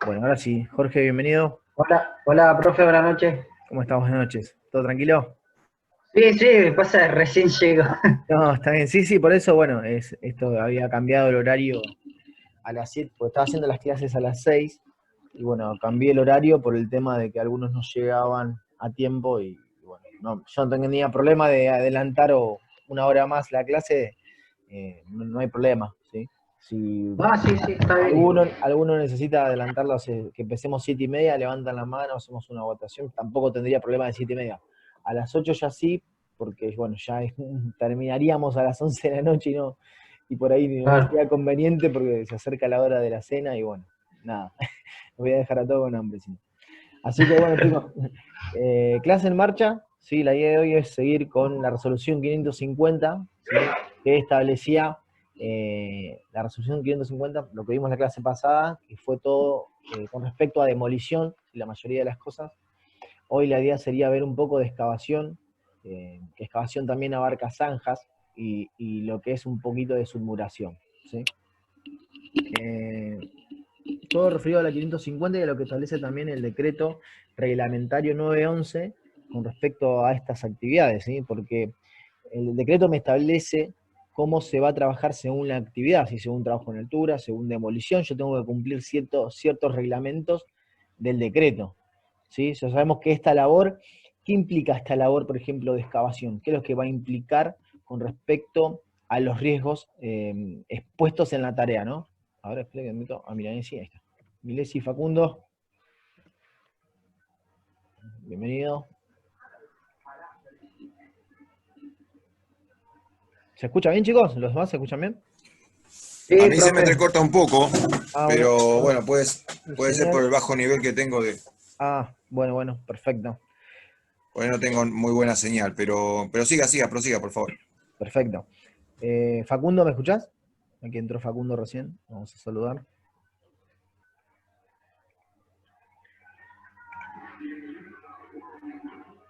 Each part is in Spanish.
Bueno, ahora sí. Jorge, bienvenido. Hola, hola, profe, buenas noches. ¿Cómo estás? Buenas noches. ¿Todo tranquilo? Sí, sí, pasa, recién llego. No, está bien. Sí, sí, por eso, bueno, esto había cambiado el horario a las 7, porque estaba haciendo las clases a las 6, y bueno, cambié el horario por el tema de que algunos no llegaban a tiempo, y bueno, no, yo no tenía problema de adelantar o una hora más la clase, no hay problema, ¿sí? Si Ah, sí, sí, está bien igual. alguno necesita adelantarlo, que empecemos 7:30, levantan la mano, hacemos una votación, tampoco tendría problema de 7:30. A las 8 ya sí, porque bueno, ya terminaríamos a las 11 de la noche y por ahí no Claro. sería conveniente porque se acerca la hora de la cena y bueno, nada, voy a dejar a todo con hambre. Sí. Así que bueno, chicos, clase en marcha, sí, la idea de hoy es seguir con la resolución 550, ¿sí? Que establecía la resolución 550, lo que vimos en la clase pasada, que fue todo con respecto a demolición, y la mayoría de las cosas. Hoy la idea sería ver un poco de excavación, que excavación también abarca zanjas y lo que es un poquito de submuración, ¿sí? Eh, Todo referido a la 550 y a lo que establece también el decreto reglamentario 911 con respecto a estas actividades, ¿sí? Porque el decreto me establece cómo se va a trabajar según la actividad, si según trabajo en altura, según demolición, yo tengo que cumplir ciertos reglamentos del decreto, ¿sí? Ya sabemos que esta labor, ¿qué implica esta labor, por ejemplo, de excavación? ¿Qué es lo que va a implicar con respecto a los riesgos expuestos en la tarea, ¿no? Ahora espera que me meto a Milanesi, ahí está. Milesi Facundo, bienvenido. ¿Se escucha bien, chicos? ¿Los demás se escuchan bien? A Sí, mí se me profe. entrecorta un poco, Ah, pero una bueno, puede ser por señal. el bajo nivel que tengo de. Ah, bueno, bueno, perfecto. Por ahí no tengo muy buena señal, pero prosiga, por favor. Perfecto. Facundo, ¿me escuchás? Aquí entró Facundo recién. Vamos a saludar.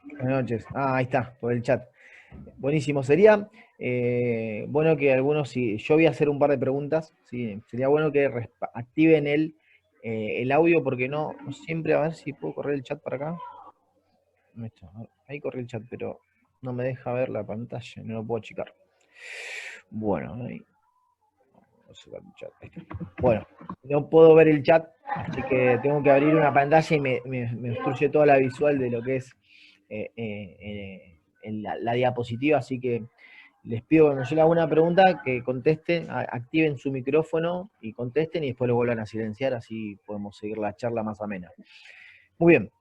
Buenas noches. Ah, ahí está, por el chat. Buenísimo. Sería bueno que algunos, si yo voy a hacer un par de preguntas, ¿sí? Sería bueno que activen el audio porque no siempre, a ver si puedo correr el chat para acá. Ahí corre el chat, pero no me deja ver la pantalla, no lo puedo achicar. Bueno, ahí. Vamos a sacar el chat. Ahí está. Bueno, no puedo ver el chat, así que tengo que abrir una pantalla y me obstruye toda la visual de lo que es la diapositiva, así que les pido cuando yo le haga una pregunta que contesten, activen su micrófono y contesten y después lo vuelvan a silenciar, así podemos seguir la charla más amena. Muy bien.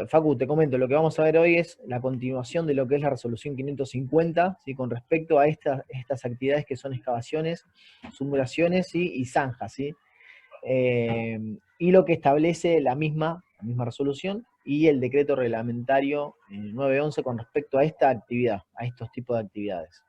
Facu, te comento, lo que vamos a ver hoy es la continuación de lo que es la resolución 550, ¿sí? Con respecto a estas actividades que son excavaciones, submuraciones, ¿sí? Y zanjas, ¿sí? Y lo que establece la misma resolución y el decreto reglamentario 911 con respecto a esta actividad, a estos tipos de actividades.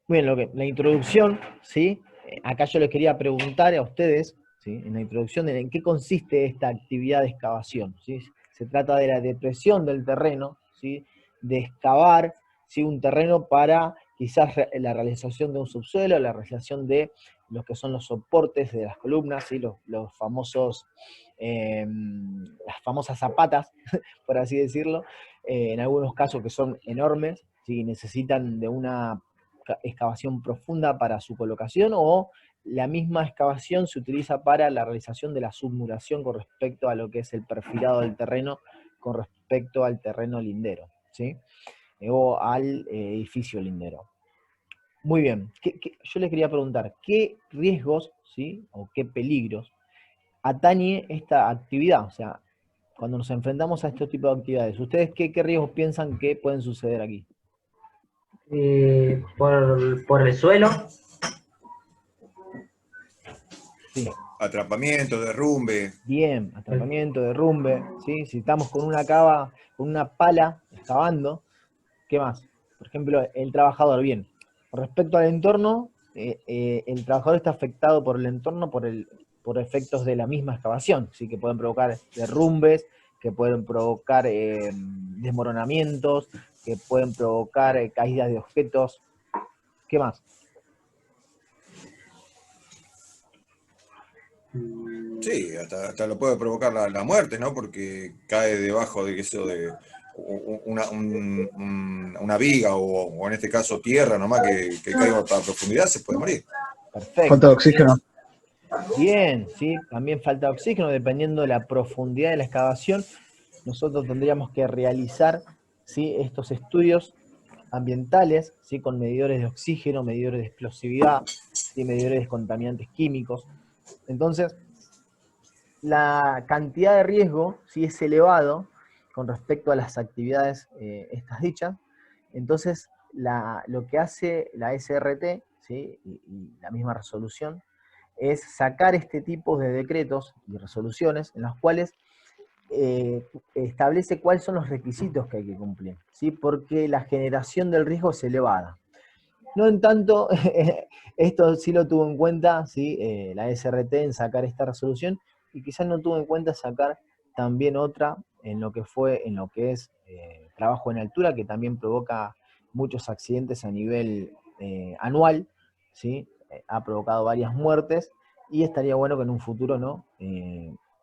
Muy bien, la introducción, ¿sí? Acá yo les quería preguntar a ustedes, ¿sí? En la introducción, en qué consiste esta actividad de excavación, ¿sí? Se trata de la depresión del terreno, ¿sí? De excavar, ¿sí? Un terreno para quizás la realización de un subsuelo, la realización de lo que son los soportes de las columnas, ¿sí? Los famosos, las famosas zapatas, por así decirlo, en algunos casos que son enormes, ¿sí? Necesitan de una excavación profunda para su colocación o la misma excavación se utiliza para la realización de la submuración con respecto a lo que es el perfilado del terreno con respecto al terreno lindero, ¿sí? O al edificio lindero. Muy bien, yo les quería preguntar, ¿qué riesgos, ¿sí? O qué peligros atañe esta actividad? O sea, cuando nos enfrentamos a este tipo de actividades, ¿ustedes qué riesgos piensan que pueden suceder aquí? Por el suelo. Sí. Atrapamiento, derrumbe. Bien, atrapamiento, derrumbe, ¿sí? Si estamos con una cava, con una pala excavando, ¿qué más? Por ejemplo, el trabajador, bien. Con respecto al entorno, el trabajador está afectado por el entorno por efectos de la misma excavación, ¿sí? Que pueden provocar derrumbes, que pueden provocar desmoronamientos, que pueden provocar caídas de objetos. ¿Qué más? Sí, hasta lo puede provocar la muerte, ¿no? Porque cae debajo de eso de una viga o en este caso tierra nomás que caiga a profundidad, se puede morir. Falta de Perfecto. oxígeno. Bien, sí, también falta oxígeno, dependiendo de la profundidad de la excavación. Nosotros tendríamos que realizar, ¿sí?, estos estudios ambientales, ¿sí?, con medidores de oxígeno, medidores de explosividad, ¿sí?, medidores de contaminantes químicos. Entonces, la cantidad de riesgo, ¿sí?, es elevado con respecto a las actividades estas dichas. Entonces, lo que hace la SRT, ¿sí?, y la misma resolución, es sacar este tipo de decretos y resoluciones en las cuales establece cuáles son los requisitos que hay que cumplir, ¿sí?, porque la generación del riesgo es elevada. No en tanto, esto sí lo tuvo en cuenta, ¿sí?, la SRT en sacar esta resolución, y quizás no tuvo en cuenta sacar también otra en lo que es trabajo en altura, que también provoca muchos accidentes a nivel anual, ¿sí? Ha provocado varias muertes, y estaría bueno que en un futuro, ¿no?,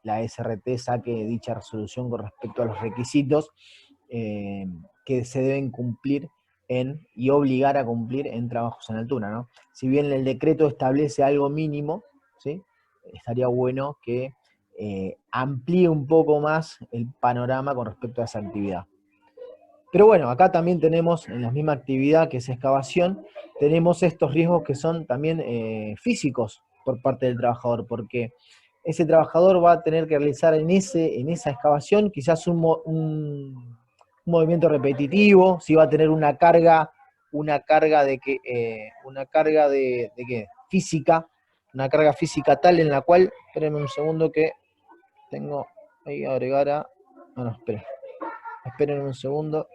la SRT saque dicha resolución con respecto a los requisitos que se deben cumplir y obligar a cumplir en trabajos en altura, ¿no? Si bien el decreto establece algo mínimo, ¿sí?, estaría bueno que amplíe un poco más el panorama con respecto a esa actividad. Pero bueno, acá también tenemos, en la misma actividad que es excavación, tenemos estos riesgos que son también físicos por parte del trabajador, porque ese trabajador va a tener que realizar en esa excavación quizás un movimiento repetitivo, si va a tener una carga de qué, física, una carga física tal en la cual, espérenme un segundo que tengo ahí agregar a, no, esperen un segundo.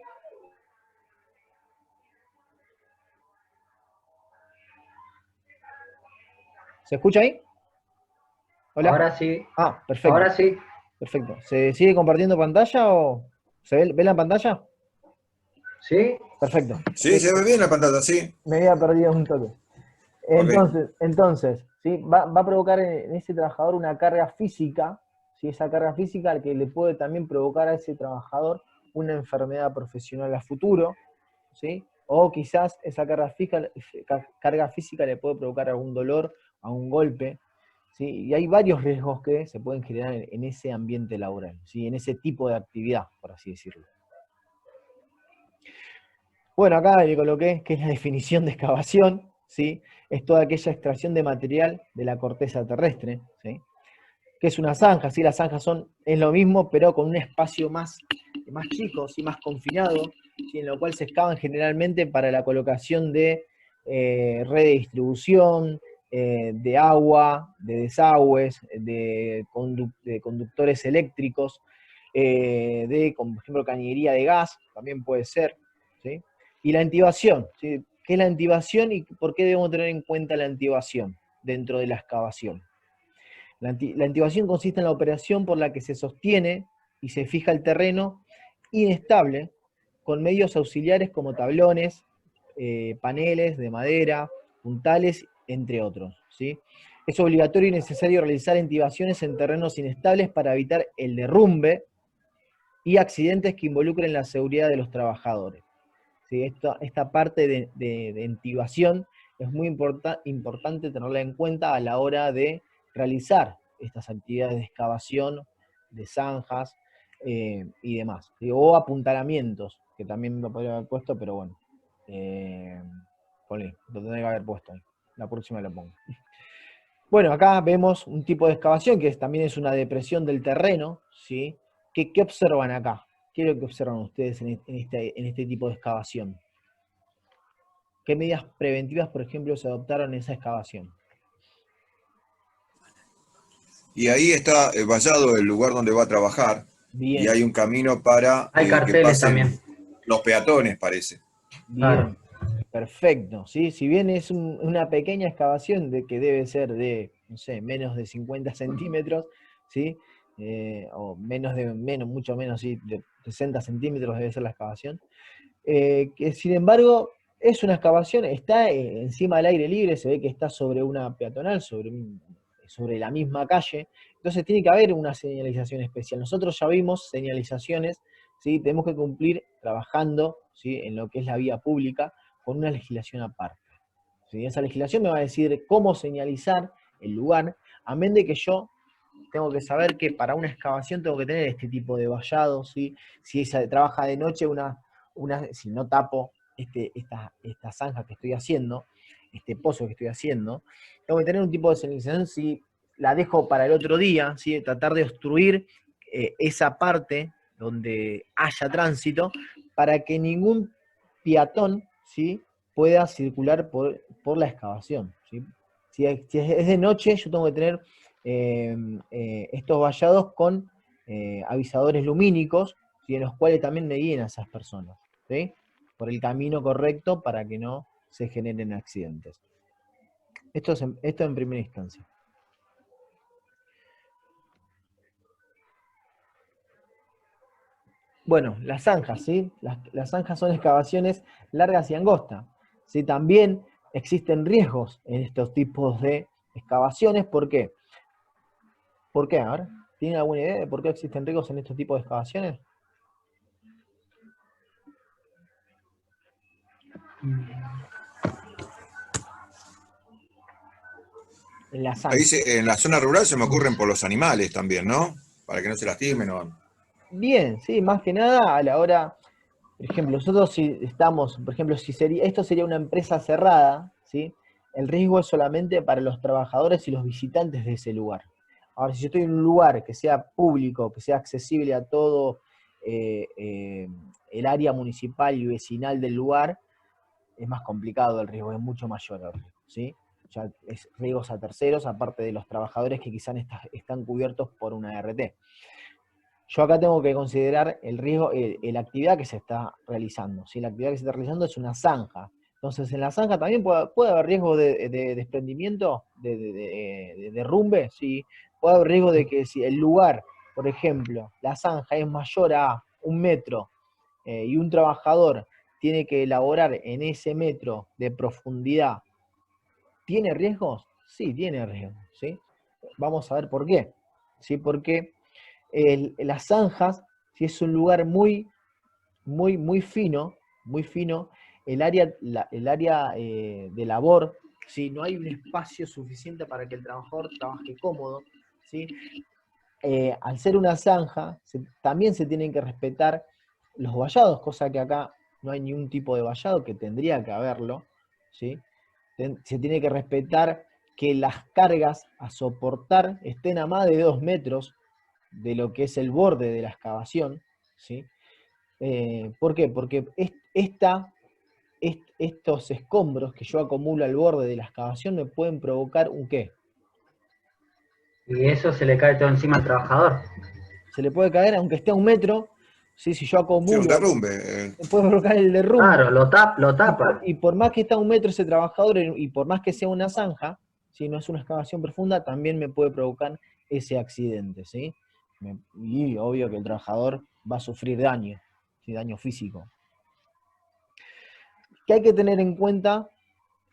¿Se escucha ahí? ¿Hola? Ahora sí, Ah, perfecto, ahora sí. perfecto. ¿Se sigue compartiendo pantalla o se ve la pantalla? ¿Sí? Perfecto. Sí, se ve bien la pantalla, sí. Me había perdido un toque. Ok. Entonces, ¿sí?, va a provocar en ese trabajador una carga física, ¿sí?, esa carga física que le puede también provocar a ese trabajador una enfermedad profesional a futuro, ¿sí? O quizás esa carga física le puede provocar algún dolor, algún golpe, ¿sí? Y hay varios riesgos que se pueden generar en ese ambiente laboral, ¿sí?, en ese tipo de actividad, por así decirlo. Bueno, acá le coloqué que es la definición de excavación, ¿sí? Es toda aquella extracción de material de la corteza terrestre, ¿sí? Que es una zanja, ¿sí? Las zanjas es lo mismo, pero con un espacio más chico, ¿sí?, más confinado, ¿sí?, en lo cual se excavan generalmente para la colocación de red de distribución, de agua, de desagües, de conductores eléctricos, por ejemplo, cañería de gas, también puede ser, ¿sí? Y la intibación, ¿sí? ¿Qué es la intibación y por qué debemos tener en cuenta la intibación dentro de la excavación? La intibación consiste en la operación por la que se sostiene y se fija el terreno inestable con medios auxiliares como tablones, paneles de madera, puntales, entre otros, ¿sí? Es obligatorio y necesario realizar intibaciones en terrenos inestables para evitar el derrumbe y accidentes que involucren la seguridad de los trabajadores. ¿Sí? Esta parte de intibación es muy importante tenerla en cuenta a la hora de realizar estas actividades de excavación, de zanjas y demás. ¿Sí? O apuntalamientos, que también lo podría haber puesto, pero bueno. Lo tendré que haber puesto ahí. La próxima lo pongo. Bueno, acá vemos un tipo de excavación que también es una depresión del terreno, ¿sí? ¿Qué observan acá? ¿Qué es lo que observan ustedes en este tipo de excavación? ¿Qué medidas preventivas, por ejemplo, se adoptaron en esa excavación? Y ahí está vallado el lugar donde va a trabajar y Bien, hay un camino para Hay que carteles también. pasen los peatones, parece. Claro. bien, perfecto. ¿Sí? Si bien es una pequeña excavación que debe ser de, no sé, menos de 50 centímetros, ¿sí? O mucho menos, ¿sí?, de 60 centímetros debe ser la excavación. Que sin embargo es una excavación, está encima del aire libre, se ve que está sobre una peatonal, sobre la misma calle, entonces tiene que haber una señalización especial. Nosotros ya vimos señalizaciones, ¿sí? Tenemos que cumplir trabajando, ¿sí?, en lo que es la vía pública con una legislación aparte. ¿Sí? Esa legislación me va a decir cómo señalizar el lugar, amén de que yo tengo que saber que para una excavación tengo que tener este tipo de vallado, ¿sí? Si esa trabaja de noche, si no tapo esta zanja que estoy haciendo, este pozo que estoy haciendo, tengo que tener un tipo de señalización. Si la dejo para el otro día, ¿sí?, tratar de obstruir esa parte donde haya tránsito, para que ningún peatón, ¿sí?, pueda circular por la excavación, ¿sí? Si es de noche, yo tengo que tener estos vallados con avisadores lumínicos, ¿sí?, en los cuales también me guíen a esas personas, ¿sí?, por el camino correcto para que no se generen accidentes. Esto en primera instancia. Bueno, las zanjas, ¿sí? Las zanjas son excavaciones largas y angostas, ¿sí? También existen riesgos en estos tipos de excavaciones. ¿Por qué? ¿Por qué? A ver, ¿tienen alguna idea de por qué existen riesgos en estos tipos de excavaciones? En la Ahí zanja. en la zona rural se me ocurren por los animales también, ¿no? Para que no se lastimen o... Bien, sí, más que nada a la hora, por ejemplo, nosotros si estamos, por ejemplo, esto sería una empresa cerrada, ¿sí? El riesgo es solamente para los trabajadores y los visitantes de ese lugar. Ahora, si yo estoy en un lugar que sea público, que sea accesible a todo el área municipal y vecinal del lugar, es más complicado el riesgo, es mucho mayor el riesgo, ¿sí? Ya es riesgos a terceros, aparte de los trabajadores que quizás están cubiertos por una ART. Yo acá tengo que considerar el riesgo, la actividad que se está realizando. ¿Sí? La actividad que se está realizando es una zanja. Entonces, en la zanja también puede haber riesgo de desprendimiento, de derrumbe, ¿sí? Puede haber riesgo de que si el lugar, por ejemplo, la zanja es mayor a 1 metro y un trabajador tiene que elaborar en ese metro de profundidad, ¿tiene riesgos? Sí, tiene riesgos, ¿sí? Vamos a ver por qué. ¿Sí? Porque las zanjas, si es un lugar muy fino, el área de labor, si no hay un espacio suficiente para que el trabajador trabaje cómodo, ¿sí? Al ser una zanja, también se tienen que respetar los vallados, cosa que acá no hay ningún tipo de vallado, que tendría que haberlo, ¿sí? Se tiene que respetar que las cargas a soportar estén a más de 2 metros de lo que es el borde de la excavación, ¿sí? ¿Por qué? Porque estos escombros que yo acumulo al borde de la excavación me pueden provocar un ¿qué? Y eso se le cae todo encima al trabajador. Se le puede caer, aunque esté a 1 metro, ¿sí? Si yo Sí, un acumulo, derrumbe. me puede provocar el derrumbe. Claro, lo tapa. Y por más que esté a 1 metro ese trabajador, y por más que sea una zanja, si no es una excavación profunda, también me puede provocar ese accidente, ¿sí? Y obvio que el trabajador va a sufrir daño, ¿sí? Daño físico. ¿Qué hay que tener en cuenta,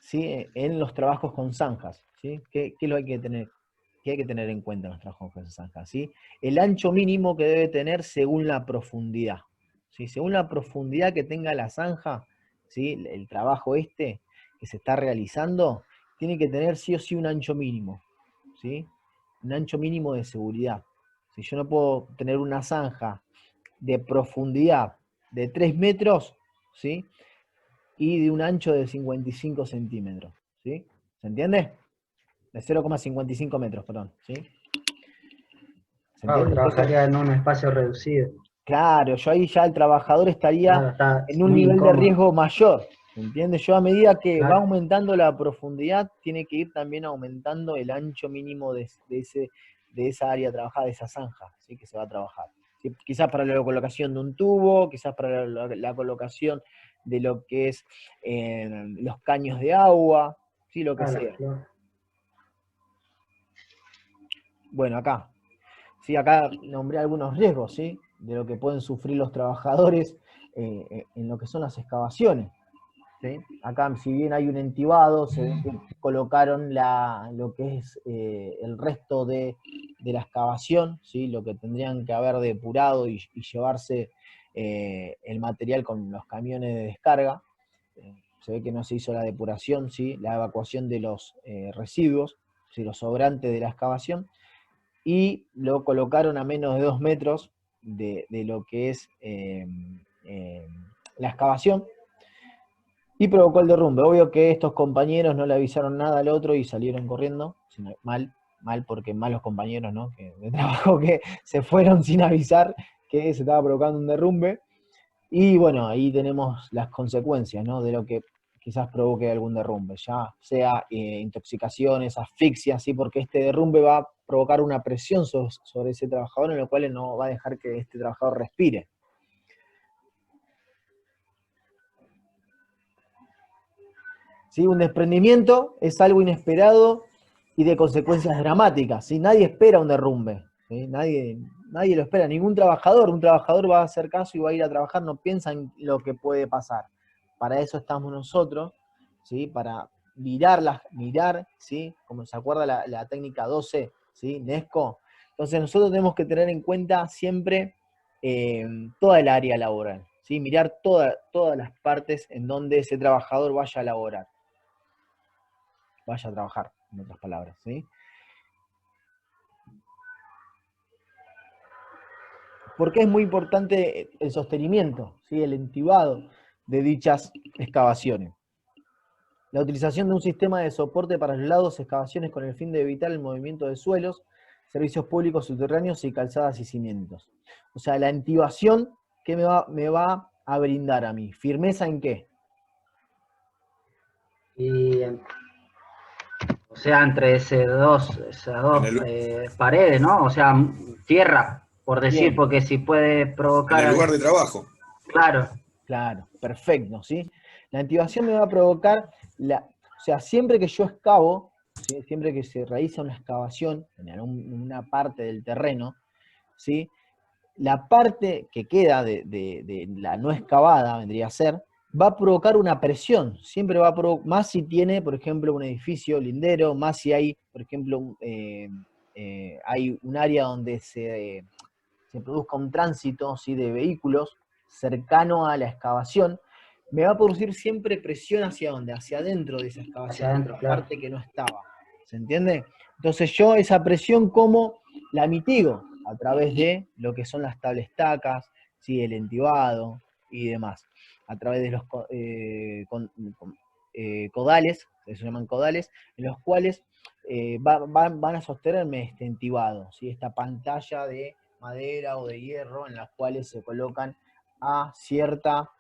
¿sí?, en los trabajos con zanjas? ¿Sí? ¿Qué es lo que hay que tener en cuenta en los trabajos con zanjas? ¿Sí? El ancho mínimo que debe tener según la profundidad. ¿Sí? Según la profundidad que tenga la zanja, ¿sí?, el trabajo que se está realizando, tiene que tener sí o sí un ancho mínimo. ¿Sí? Un ancho mínimo de seguridad. Si yo no puedo tener una zanja de profundidad de 3 metros, ¿sí?, y de un ancho de 55 centímetros, ¿sí? ¿Se entiende? De 0,55 metros, perdón, ¿sí? ¿Se Claro, entiende? Entonces, trabajaría en un espacio reducido. claro, yo ahí ya el trabajador estaría Claro, está en un muy nivel de incómodo. riesgo mayor, ¿se entiende? Yo a medida que va Claro, aumentando la profundidad, tiene que ir también aumentando el ancho mínimo de esa área trabajada, de esa zanja, ¿sí?, que se va a trabajar. ¿Sí? Quizás para la colocación de un tubo, quizás para la colocación de lo que es los caños de agua, ¿sí?, lo que claro, sea. claro. Bueno, acá nombré algunos riesgos, ¿sí?, de lo que pueden sufrir los trabajadores en lo que son las excavaciones. ¿sí? Acá, si bien hay un entibado, se ve que colocaron lo que es el resto de la excavación, ¿sí? Lo que tendrían que haber depurado y llevarse el material con los camiones de descarga. Se ve que no se hizo la depuración, ¿sí? La evacuación de los residuos, ¿sí? Los sobrantes de la excavación, y lo colocaron a menos de 2 metros de lo que es la excavación, y provocó el derrumbe. Obvio que estos compañeros no le avisaron nada al otro y salieron corriendo, sino mal porque malos compañeros, ¿no? De trabajo que se fueron sin avisar que se estaba provocando un derrumbe. Y bueno, ahí tenemos las consecuencias, ¿no? De lo que quizás provoque algún derrumbe, ya sea intoxicaciones, asfixias, ¿sí? Porque este derrumbe va a provocar una presión sobre ese trabajador, en lo cual no va a dejar que este trabajador respire. ¿Sí? Un desprendimiento es algo inesperado y de consecuencias dramáticas, ¿sí? Nadie espera un derrumbe, ¿sí? Nadie lo espera, ningún trabajador. Un trabajador va a hacer caso y va a ir a trabajar, no piensa en lo que puede pasar. Para eso estamos nosotros, ¿sí? Para mirar, ¿sí? Como se acuerda la técnica 12, ¿sí? NESCO. Entonces nosotros tenemos que tener en cuenta siempre toda el área laboral, ¿sí? Mirar todas las partes en donde ese trabajador vaya a laborar, vaya a trabajar, en otras palabras, ¿sí? Porque es muy importante el sostenimiento, ¿sí? El entibado de dichas excavaciones. La utilización de un sistema de soporte para los lados, excavaciones con el fin de evitar el movimiento de suelos, servicios públicos subterráneos y calzadas y cimientos. O sea, la entibación, ¿qué me va a brindar a mí? ¿Firmeza en qué? Y, o sea, entre esas dos paredes, ¿no? O sea, tierra, por decir, Bien, porque si puede En el provocar, lugar de trabajo. claro, claro, perfecto, ¿sí? La entibación me va a provocar, o sea, siempre que yo excavo, ¿sí? Siempre que se realiza una excavación en una parte del terreno, ¿sí? La parte que queda de la no excavada, vendría a ser, va a provocar una presión, siempre va a provocar, más si tiene, por ejemplo, un edificio lindero, más si hay, por ejemplo, hay un área donde se produzca un tránsito, ¿sí? De vehículos cercano a la excavación, me va a producir siempre presión hacia dónde, hacia adentro de esa hacia excavación, adentro, la claro. parte que no estaba. ¿Se entiende? Entonces yo esa presión, ¿cómo la mitigo? A través de lo que son las tablestacas, ¿sí? El entibado y demás. A través de los codales, que se llaman codales, en los cuales van a sostenerme este entibado, ¿sí? Esta pantalla de madera o de hierro en las cuales se colocan a cierta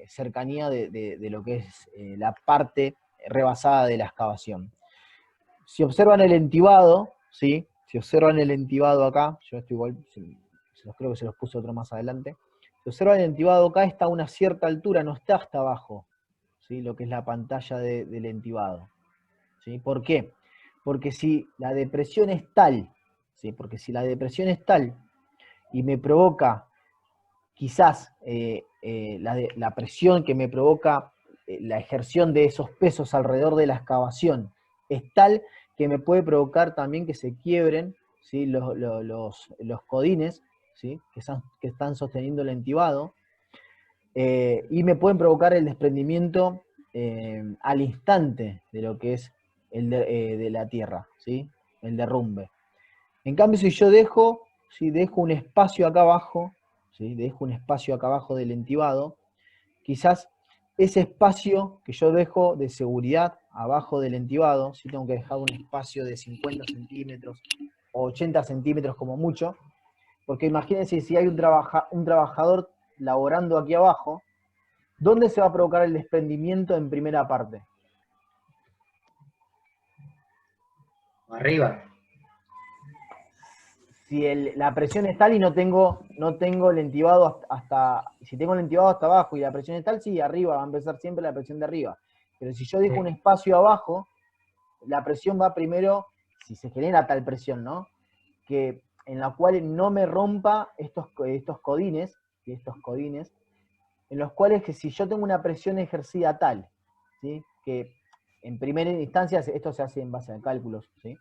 cercanía de lo que es la parte rebasada de la excavación. Si observan el entibado, ¿sí? Si observan el entibado acá, yo estoy igual, creo que se los puse otro más adelante. Si observan el entibado acá, está a una cierta altura, no está hasta abajo, ¿sí? Lo que es la pantalla del entibado, ¿sí? ¿Por qué? Porque si la depresión es tal, ¿sí? Porque si la depresión es tal y me provoca quizás la presión que me provoca la ejerción de esos pesos alrededor de la excavación es tal que me puede provocar también que se quiebren, ¿sí? los codines, ¿sí? que están sosteniendo el entibado, y me pueden provocar el desprendimiento al instante de lo que es de la tierra, ¿sí? El derrumbe. En cambio, si yo dejo un espacio acá abajo, ¿sí? Dejo un espacio acá abajo del entibado, quizás ese espacio que yo dejo de seguridad abajo del entibado, si tengo que dejar un espacio de 50 centímetros o 80 centímetros como mucho, porque imagínense si hay un trabajador laborando aquí abajo, ¿dónde se va a provocar el desprendimiento en primera parte? Arriba. Si la presión es tal y no tengo el entibado si tengo el entibado hasta abajo y la presión es tal, sí, arriba va a empezar siempre la presión de arriba. Pero si yo dejo un espacio abajo, la presión va primero, si se genera tal presión, ¿no? Que en la cual no me rompa estos codines, en los cuales que si yo tengo una presión ejercida tal, ¿sí? Que en primera instancia esto se hace en base a cálculos, ¿sí?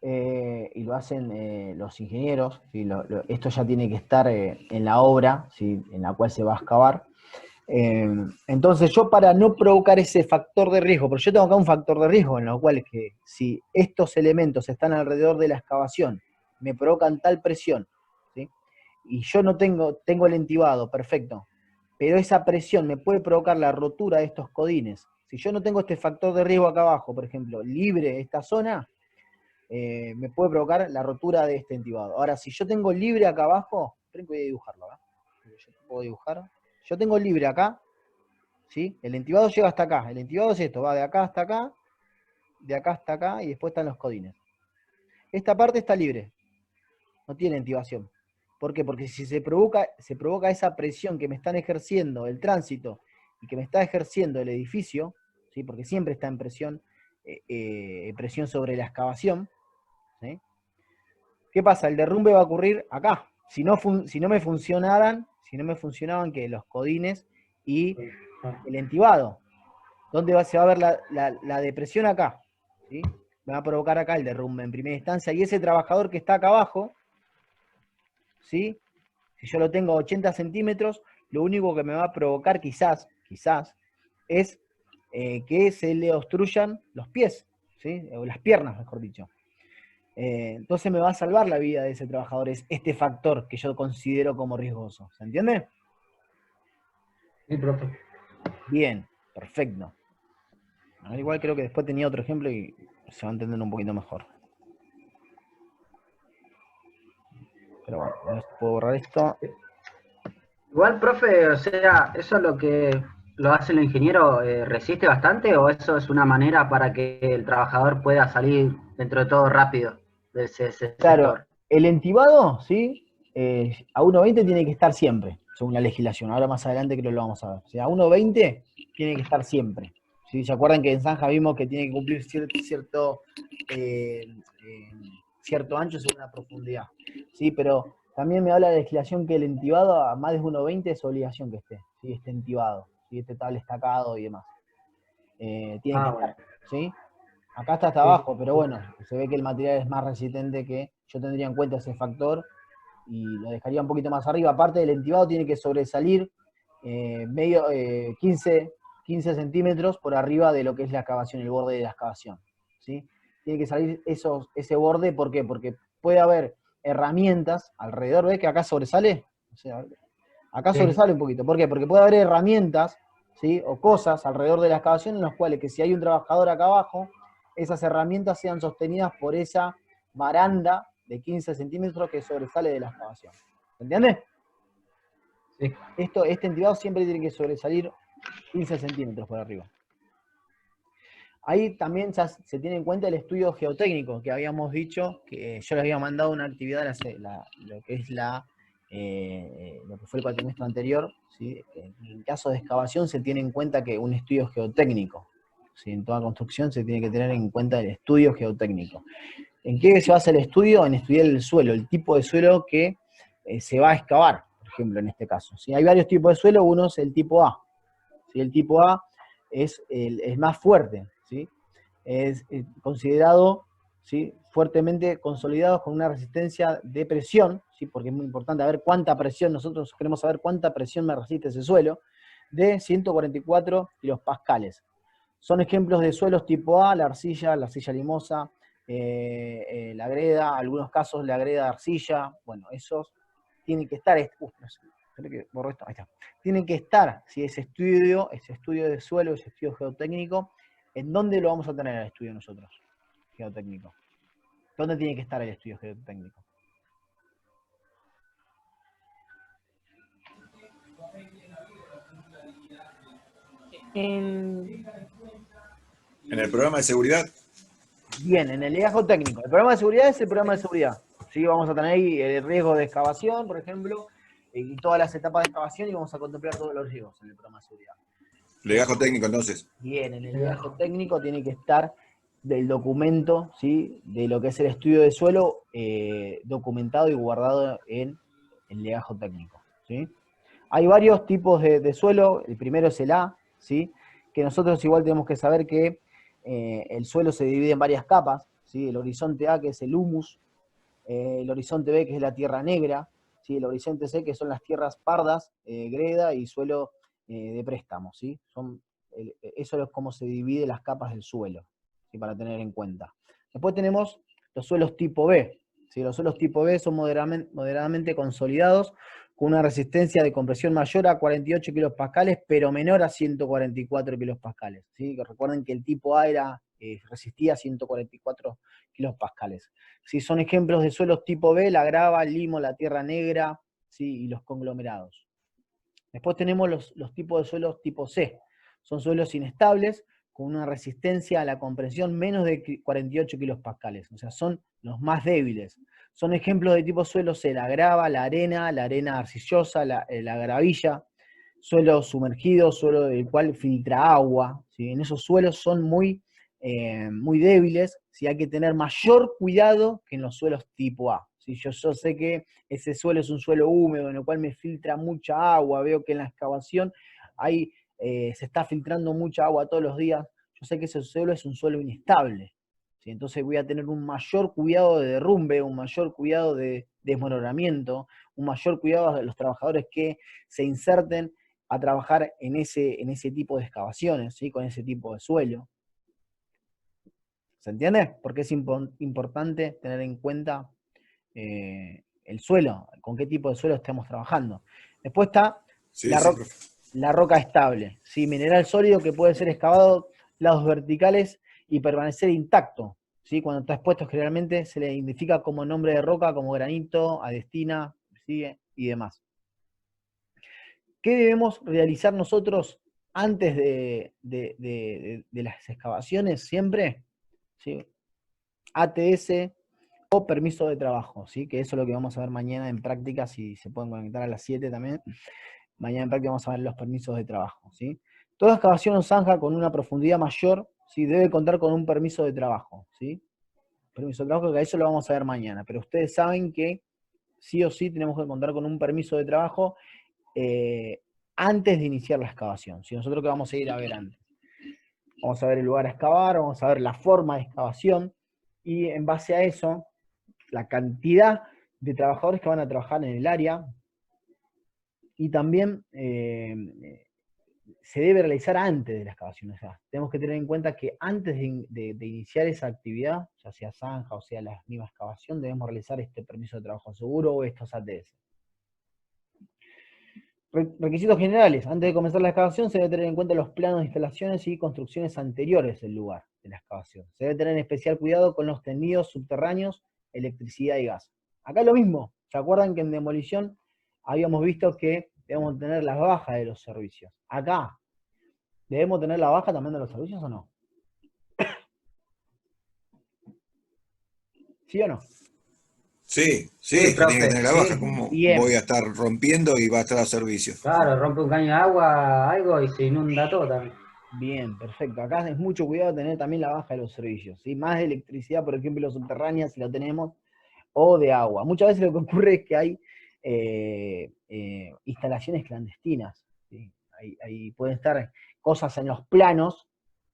Y lo hacen los ingenieros, ¿sí? Esto ya tiene que estar en la obra, ¿sí? En la cual se va a excavar. Entonces yo, para no provocar ese factor de riesgo, porque yo tengo acá un factor de riesgo en lo cual es que si estos elementos están alrededor de la excavación, me provocan tal presión, ¿sí? Y yo no tengo el entibado, perfecto, pero esa presión me puede provocar la rotura de estos codines. Si yo no tengo este factor de riesgo acá abajo, por ejemplo, libre esta zona, me puede provocar la rotura de este entibado. Ahora, si yo tengo libre acá abajo, esperen que voy a dibujarlo, ¿verdad? Yo puedo dibujar. Yo tengo libre acá, ¿sí? El entibado llega hasta acá. El entibado es esto, va de acá hasta acá, de acá hasta acá, y después están los codines. Esta parte está libre, no tiene entibación. ¿Por qué? Porque si se provoca esa presión que me están ejerciendo el tránsito y que me está ejerciendo el edificio, ¿sí? Porque siempre está en presión sobre la excavación, ¿sí? ¿Qué pasa? El derrumbe va a ocurrir acá. Si no me funcionaban que los codines y el entibado, ¿dónde se va a ver la depresión? Acá, ¿sí? Me va a provocar acá el derrumbe en primera instancia, y ese trabajador que está acá abajo, ¿sí? Si yo lo tengo a 80 centímetros, lo único que me va a provocar quizás, es que se le obstruyan los pies, ¿sí? O las piernas, mejor dicho. Entonces me va a salvar la vida de ese trabajador, es este factor que yo considero como riesgoso. ¿Se entiende? Sí, profe. Bien, perfecto. A ver, igual creo que después tenía otro ejemplo y se va a entender un poquito mejor. Pero bueno, a ver si puedo borrar esto. Igual, profe, o sea, ¿eso es lo que lo hace el ingeniero, resiste bastante, o eso es una manera para que el trabajador pueda salir dentro de todo rápido de ese Claro, sector? el entibado, ¿sí? A 1,20 tiene que estar siempre, según la legislación. Ahora más adelante creo que lo vamos a ver. O sea, a 1,20 tiene que estar siempre. ¿Sí? ¿Se acuerdan que en Zanja vimos que tiene que cumplir cierto ancho según la profundidad? Sí, pero también me habla la legislación que el entibado a más de 1,20 es obligación que esté, ¿sí? Esté entibado, ¿sí? Esté tal estacado y demás. Tiene que estar, Bueno. ¿sí? Acá está hasta Sí, abajo, pero bueno, se ve que el material es más resistente, que yo tendría en cuenta ese factor y lo dejaría un poquito más arriba. Aparte, del entibado tiene que sobresalir 15 centímetros por arriba de lo que es la excavación, el borde de la excavación, ¿sí? Tiene que salir ese borde, ¿por qué? Porque puede haber herramientas alrededor, ¿ves que acá sobresale? O sea, acá sí. sobresale un poquito. ¿Por qué? Porque puede haber herramientas, ¿sí? O cosas alrededor de la excavación en las cuales que si hay un trabajador acá abajo, esas herramientas sean sostenidas por esa baranda de 15 centímetros que sobresale de la excavación. ¿Se entiende? Sí. Este entibado siempre tiene que sobresalir 15 centímetros por arriba. Ahí también ya se tiene en cuenta el estudio geotécnico, que habíamos dicho, que yo les había mandado una actividad, lo que fue el cuatrimestre anterior, ¿sí? En caso de excavación se tiene en cuenta que un estudio geotécnico, ¿sí? En toda construcción se tiene que tener en cuenta el estudio geotécnico. ¿En qué se basa el estudio? En estudiar el suelo, el tipo de suelo que se va a excavar, por ejemplo, en este caso. ¿Sí? Hay varios tipos de suelo, uno es el tipo A. ¿Sí? El tipo A es el más fuerte, ¿sí? Es considerado, ¿sí? Fuertemente consolidado con una resistencia de presión, ¿sí? Porque es muy importante ver cuánta presión, nosotros queremos saber cuánta presión me resiste ese suelo, de 144 kilopascales. Son ejemplos de suelos tipo A, la arcilla limosa, la greda, algunos casos la greda arcilla, bueno, esos tienen que estar, tienen que estar, si ese estudio de suelo, ese estudio geotécnico, ¿en dónde lo vamos a tener el estudio nosotros? Geotécnico. ¿Dónde tiene que estar el estudio geotécnico? En el programa de seguridad. Bien, en el legajo técnico. El programa de seguridad es el programa de seguridad. ¿Sí? Vamos a tener ahí el riesgo de excavación, por ejemplo, y todas las etapas de excavación, y vamos a contemplar todos los riesgos en el programa de seguridad. Legajo técnico, entonces. Bien, en el legajo técnico tiene que estar del documento, ¿sí? De lo que es el estudio de suelo, documentado y guardado en el legajo técnico, ¿sí? Hay varios tipos de suelo. El primero es el A, ¿sí? Que nosotros igual tenemos que saber que el suelo se divide en varias capas, ¿sí? El horizonte A, que es el humus, el horizonte B, que es la tierra negra, ¿sí? El horizonte C, que son las tierras pardas, greda y suelo de préstamo, ¿sí? Eso es como se divide las capas del suelo, ¿sí? Para tener en cuenta. Después tenemos los suelos tipo B, ¿sí? Los suelos tipo B son moderadamente consolidados, con una resistencia de compresión mayor a 48 kilopascales, pero menor a 144 kilopascales, ¿sí? Recuerden que el tipo A resistía 144 kilopascales. ¿Sí? Son ejemplos de suelos tipo B, la grava, el limo, la tierra negra, ¿sí? Y los conglomerados. Después tenemos los tipos de suelos tipo C. Son suelos inestables, con una resistencia a la compresión menos de 48 kilopascales. O sea, son los más débiles. Son ejemplos de tipo suelo C, la grava, la arena arcillosa, la gravilla, suelo sumergido, suelo del cual filtra agua. ¿Sí? En esos suelos son muy débiles, ¿sí? Hay que tener mayor cuidado que en los suelos tipo A. ¿Sí? Yo sé que ese suelo es un suelo húmedo, en el cual me filtra mucha agua, veo que en la excavación se está filtrando mucha agua todos los días, yo sé que ese suelo es un suelo inestable. ¿Sí? Entonces voy a tener un mayor cuidado de derrumbe, un mayor cuidado de desmoronamiento, un mayor cuidado de los trabajadores que se inserten a trabajar en ese tipo de excavaciones, ¿sí? Con ese tipo de suelo. ¿Se entiende? Porque es importante tener en cuenta el suelo, con qué tipo de suelo estamos trabajando. Después está Sí, sí, profe. la roca estable, ¿sí? Mineral sólido que puede ser excavado lados verticales y permanecer intacto, ¿sí? Cuando está expuesto generalmente se le identifica como nombre de roca, como granito, adestina, ¿sí? Y demás. ¿Qué debemos realizar nosotros antes de las excavaciones siempre? ¿Sí? ATS o permiso de trabajo, ¿sí? Que eso es lo que vamos a ver mañana en práctica, si se pueden conectar a las 7 también. Mañana en práctica vamos a ver los permisos de trabajo, ¿sí? Toda excavación o zanja con una profundidad mayor, ¿sí? Debe contar con un permiso de trabajo, ¿sí? Permiso de trabajo, que a eso lo vamos a ver mañana, pero ustedes saben que sí o sí tenemos que contar con un permiso de trabajo antes de iniciar la excavación, ¿sí? Nosotros que vamos a ir a ver antes. Vamos a ver el lugar a excavar, vamos a ver la forma de excavación, y en base a eso, la cantidad de trabajadores que van a trabajar en el área, y también se debe realizar antes de la excavación. O sea, tenemos que tener en cuenta que antes de iniciar esa actividad, ya sea zanja o sea la misma excavación, debemos realizar este permiso de trabajo seguro o estos ATS. Requisitos generales. Antes de comenzar la excavación se debe tener en cuenta los planos de instalaciones y construcciones anteriores del lugar de la excavación. Se debe tener en especial cuidado con los tendidos subterráneos, electricidad y gas. Acá lo mismo. ¿Se acuerdan que en demolición habíamos visto que debemos tener las bajas de los servicios? Acá, ¿debemos tener la baja también de los servicios o no? ¿Sí o no? Sí, Sí, sí, que tiene que profe, tener la sí. baja. ¿Cómo Bien, voy a estar rompiendo y va a estar a servicio? Claro, rompe un caño de agua, algo y se inunda todo también. bien, perfecto. Acá es mucho cuidado tener también la baja de los servicios, ¿sí? Más de electricidad, por ejemplo, subterránea, si lo tenemos, o de agua. Muchas veces lo que ocurre es que hay instalaciones clandestinas, ¿sí? Ahí pueden estar cosas en los planos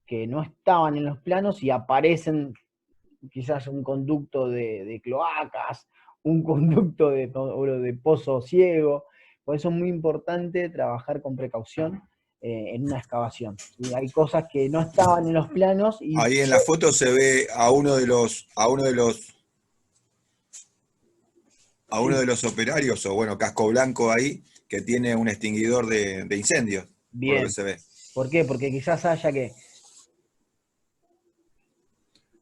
que no estaban en los planos y aparecen quizás un conducto de cloacas, un conducto de pozo ciego. Por eso es muy importante trabajar con precaución en una excavación. ¿Sí? Hay cosas que no estaban en los planos y Ahí en la foto se ve a uno sí, de los operarios, o bueno, casco blanco ahí, que tiene un extinguidor de incendios, por lo que bien. se ve. ¿Por qué? Porque quizás haya que,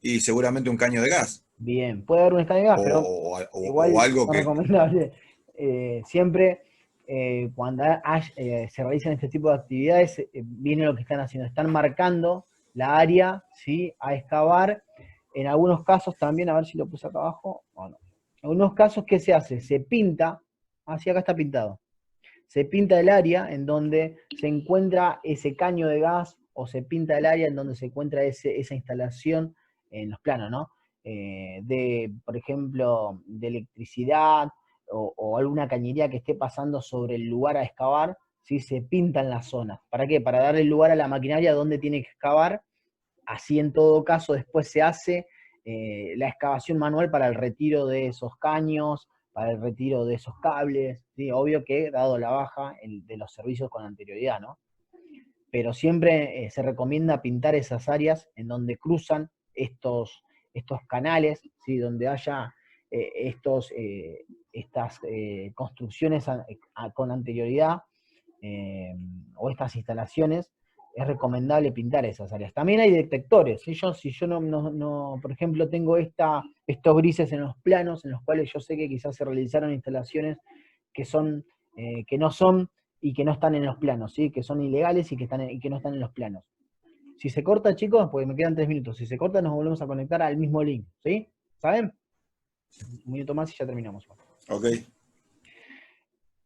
Y seguramente un caño de gas, bien, puede haber un estadio de gas, pero o igual algo no es que... recomendable. Siempre cuando se realizan este tipo de actividades, viene lo que están haciendo, están marcando la área, ¿sí? A excavar. En algunos casos también, a ver si lo puse acá abajo, o no. En algunos casos, ¿qué se hace? Se pinta, así acá está pintado, se pinta el área en donde se encuentra ese caño de gas, o se pinta el área en donde se encuentra esa instalación en los planos, ¿no? Por ejemplo, de electricidad, o alguna cañería que esté pasando sobre el lugar a excavar, ¿sí? Se pintan las zonas. ¿Para qué? Para darle lugar a la maquinaria donde tiene que excavar. Así en todo caso después se hace la excavación manual para el retiro de esos caños, para el retiro de esos cables, ¿sí? Obvio que dado la baja de los servicios con anterioridad, ¿no? Pero siempre se recomienda pintar esas áreas en donde cruzan estos canales, ¿sí? Donde haya estas construcciones con anterioridad, o estas instalaciones, es recomendable pintar esas áreas. También hay detectores. Si yo no, por ejemplo, tengo estos grises en los planos, en los cuales yo sé que quizás se realizaron instalaciones que son, que no son y que no están en los planos, ¿sí? Que son ilegales y que no están en los planos. Si se corta, chicos, porque me quedan 3 minutos, si se corta nos volvemos a conectar al mismo link, ¿sí? ¿Saben? Un minuto más y ya terminamos. Ok.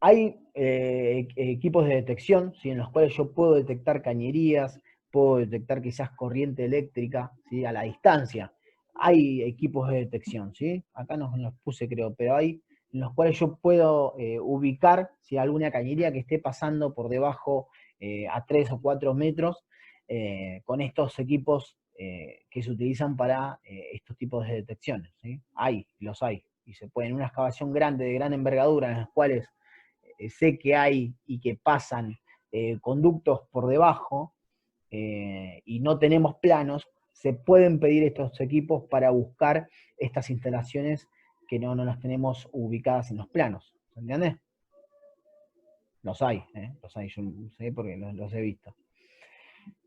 Hay equipos de detección, ¿sí? En los cuales yo puedo detectar cañerías, puedo detectar quizás corriente eléctrica, ¿sí? A la distancia. Hay equipos de detección, ¿sí? Acá no los puse, creo, pero hay en los cuales yo puedo ubicar si alguna cañería que esté pasando por debajo a 3 o 4 metros, con estos equipos que se utilizan para estos tipos de detecciones, ¿sí? Los hay. Y se puede, en una excavación grande, de gran envergadura, en las cuales sé que hay y que pasan conductos por debajo y no tenemos planos, se pueden pedir estos equipos para buscar estas instalaciones que no las tenemos ubicadas en los planos. ¿Se entiende? Los hay, yo sé porque los he visto.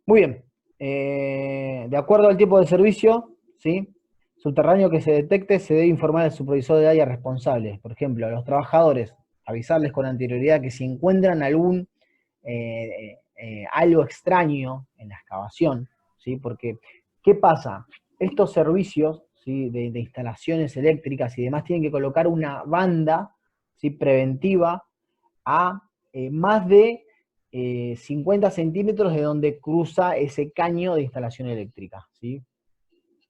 Muy bien. De acuerdo al tipo de servicio, ¿sí? Subterráneo que se detecte, se debe informar al supervisor de área responsable. Por ejemplo, a los trabajadores, avisarles con anterioridad que si encuentran algo extraño en la excavación, ¿sí? Porque, ¿qué pasa? Estos servicios, ¿sí? de instalaciones eléctricas y demás tienen que colocar una banda, ¿sí? Preventiva a más de 50 centímetros de donde cruza ese caño de instalación eléctrica, ¿sí?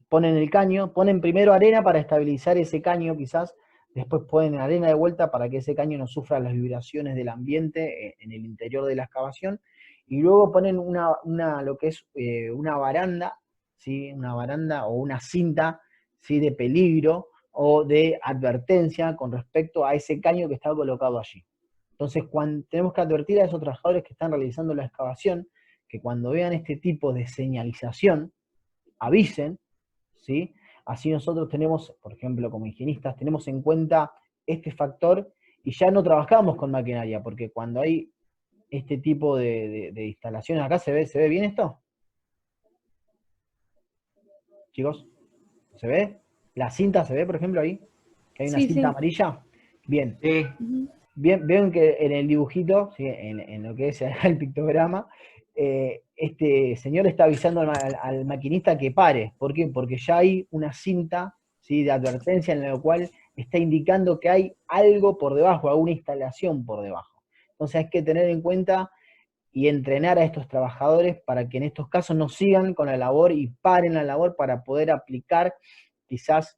Ponen el caño, ponen primero arena para estabilizar ese caño quizás, después ponen arena de vuelta para que ese caño no sufra las vibraciones del ambiente en el interior de la excavación, y luego ponen lo que es una baranda, ¿sí? Una baranda o una cinta, ¿sí? De peligro o de advertencia con respecto a ese caño que está colocado allí. Entonces, tenemos que advertir a esos trabajadores que están realizando la excavación, que cuando vean este tipo de señalización, avisen, ¿sí? Así nosotros tenemos, por ejemplo, como higienistas, tenemos en cuenta este factor y ya no trabajamos con maquinaria, porque cuando hay este tipo de instalaciones, acá ¿se ve bien esto? Chicos, ¿se ve? ¿La cinta se ve, por ejemplo, ahí? Que hay una cinta amarilla. Bien. Sí. Bien, ven que en el dibujito, ¿sí? en lo que es el pictograma, este señor está avisando al maquinista que pare. ¿Por qué? Porque ya hay una cinta, ¿sí? De advertencia en la cual está indicando que hay algo por debajo, alguna instalación por debajo. Entonces hay que tener en cuenta y entrenar a estos trabajadores para que en estos casos no sigan con la labor y paren la labor para poder aplicar quizás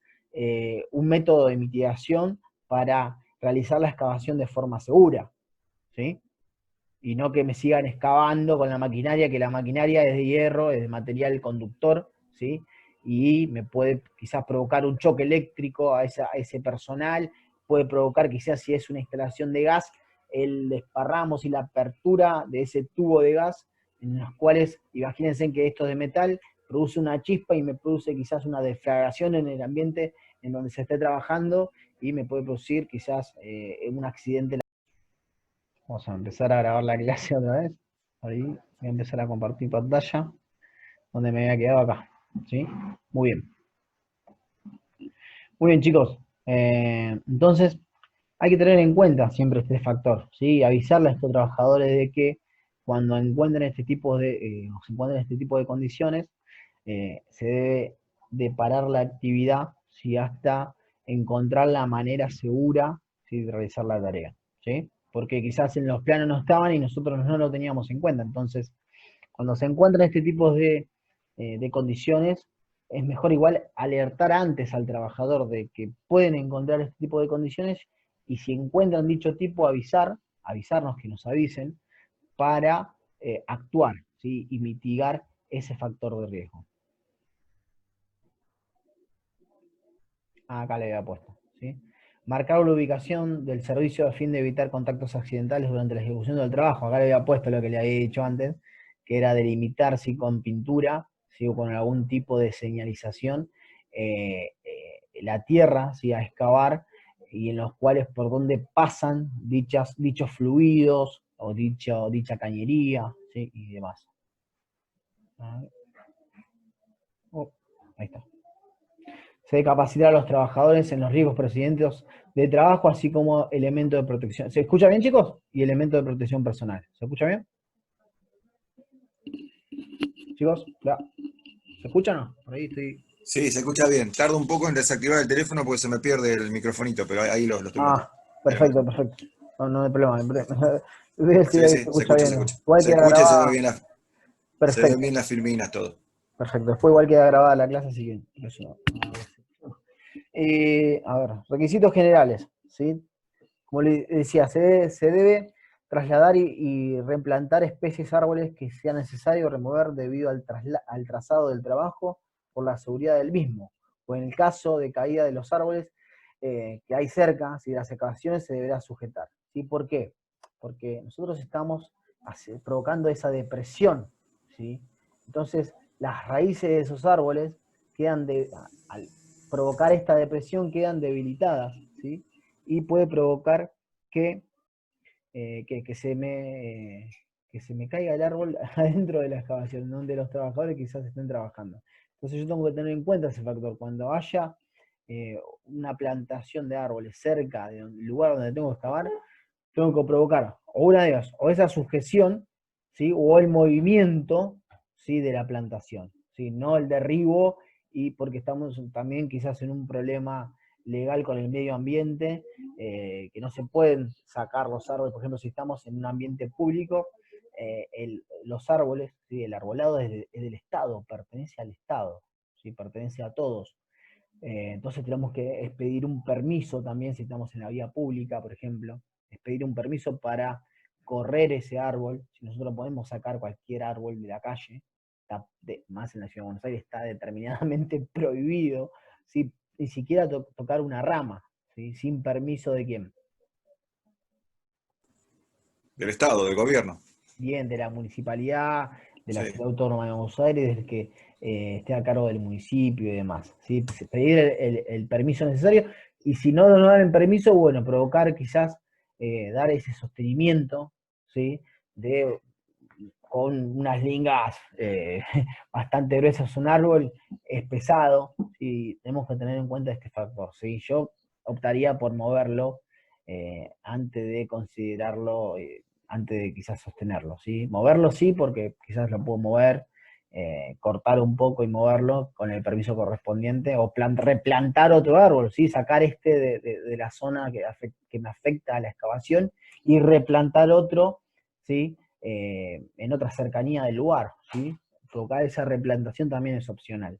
un método de mitigación para realizar la excavación de forma segura, ¿sí? Y no que me sigan excavando con la maquinaria, que la maquinaria es de hierro, es de material conductor, ¿sí? Y me puede quizás provocar un choque eléctrico a ese personal, puede provocar quizás si es una instalación de gas, el desparramos y la apertura de ese tubo de gas, en los cuales, imagínense que esto es de metal, produce una chispa y me produce quizás una deflagración en el ambiente en donde se esté trabajando, y me puede producir quizás un accidente. Vamos a empezar a grabar la clase otra vez. Ahí voy a empezar a compartir pantalla, donde me había quedado acá. ¿Sí? Muy bien. Muy bien, chicos. Entonces, hay que tener en cuenta siempre este factor, ¿sí? Avisarle a estos trabajadores de que cuando encuentren este tipo de condiciones, se debe de parar la actividad, ¿sí? Hasta encontrar la manera segura, ¿sí? De realizar la tarea, ¿sí? Porque quizás en los planos no estaban y nosotros no lo teníamos en cuenta. Entonces, cuando se encuentran este tipo de condiciones, es mejor igual alertar antes al trabajador de que pueden encontrar este tipo de condiciones y si encuentran dicho tipo, avisarnos, que nos avisen, para actuar, ¿sí? Y mitigar ese factor de riesgo. Acá le había puesto, ¿sí? Marcar la ubicación del servicio a fin de evitar contactos accidentales durante la ejecución del trabajo. Acá le había puesto lo que le había dicho antes, que era delimitar, ¿sí? Con pintura, ¿sí? O con algún tipo de señalización, la tierra, ¿sí? A excavar, y en los cuales por donde pasan dichos fluidos, o dicha cañería, ¿sí? Y demás. Oh, ahí está. Se debe capacitar a los trabajadores en los riesgos procedentes de trabajo, así como elementos de protección. ¿Se escucha bien, chicos? Y elementos de protección personal. ¿Se escucha bien? Chicos, ¿se escucha o no? Por ahí estoy... Sí, se escucha bien. Tardo un poco en desactivar el teléfono porque se me pierde el microfonito, pero ahí lo estoy viendo. Perfecto, perfecto. No hay problema. Voy a decir Sí, ahí sí, se escucha bien. se escucha. Igual Se queda escucha y se grabada. ve bien se ven Perfecto, bien las filminas, todo. perfecto. Después igual queda grabada la clase, así que... a ver, requisitos generales, ¿sí? Como le decía, se debe trasladar y replantar especies árboles que sea necesario remover debido al trazado del trabajo por la seguridad del mismo, o en el caso de caída de los árboles que hay cerca, si las excavaciones se deberá sujetar. ¿Sí? ¿Por qué? Porque nosotros estamos provocando esa depresión, ¿sí? Entonces, las raíces de esos árboles quedan al provocar esta depresión quedan debilitadas, ¿sí? Y puede provocar que, que se me caiga el árbol adentro de la excavación, donde los trabajadores quizás estén trabajando. Entonces yo tengo que tener en cuenta ese factor. Cuando haya una plantación de árboles cerca del lugar donde tengo que excavar, tengo que provocar o una de dos, o esa sujeción, ¿sí? O el movimiento, ¿sí? De la plantación, ¿sí? No el derribo, y porque estamos también quizás en un problema legal con el medio ambiente, que no se pueden sacar los árboles. Por ejemplo, si estamos en un ambiente público, los árboles, ¿sí? El arbolado es del Estado, pertenece al Estado, ¿sí? Pertenece a todos. Entonces tenemos que pedir un permiso también si estamos en la vía pública, por ejemplo, es pedir un permiso para correr ese árbol. Si nosotros podemos sacar cualquier árbol de la calle, más en la Ciudad de Buenos Aires está determinadamente prohibido, ¿sí? Ni siquiera tocar una rama, ¿sí? Sin permiso de quién. Del Estado, del gobierno. Bien, de la municipalidad, de la Sí. Ciudad Autónoma de Buenos Aires, del que esté a cargo del municipio y demás, ¿sí? Pedir el permiso necesario, y si no nos dan el permiso, bueno, provocar quizás, dar ese sostenimiento, ¿sí? Con unas lingas bastante gruesas. Un árbol es pesado, y tenemos que tener en cuenta este factor, ¿sí? Yo optaría por moverlo antes de considerarlo, antes de quizás sostenerlo, ¿sí? Moverlo sí, porque quizás lo puedo mover, cortar un poco y moverlo con el permiso correspondiente, o replantar otro árbol, ¿sí? Sacar de la zona que me afecta a la excavación y replantar otro, ¿sí? En otra cercanía del lugar, ¿sí? Provocar esa replantación también es opcional,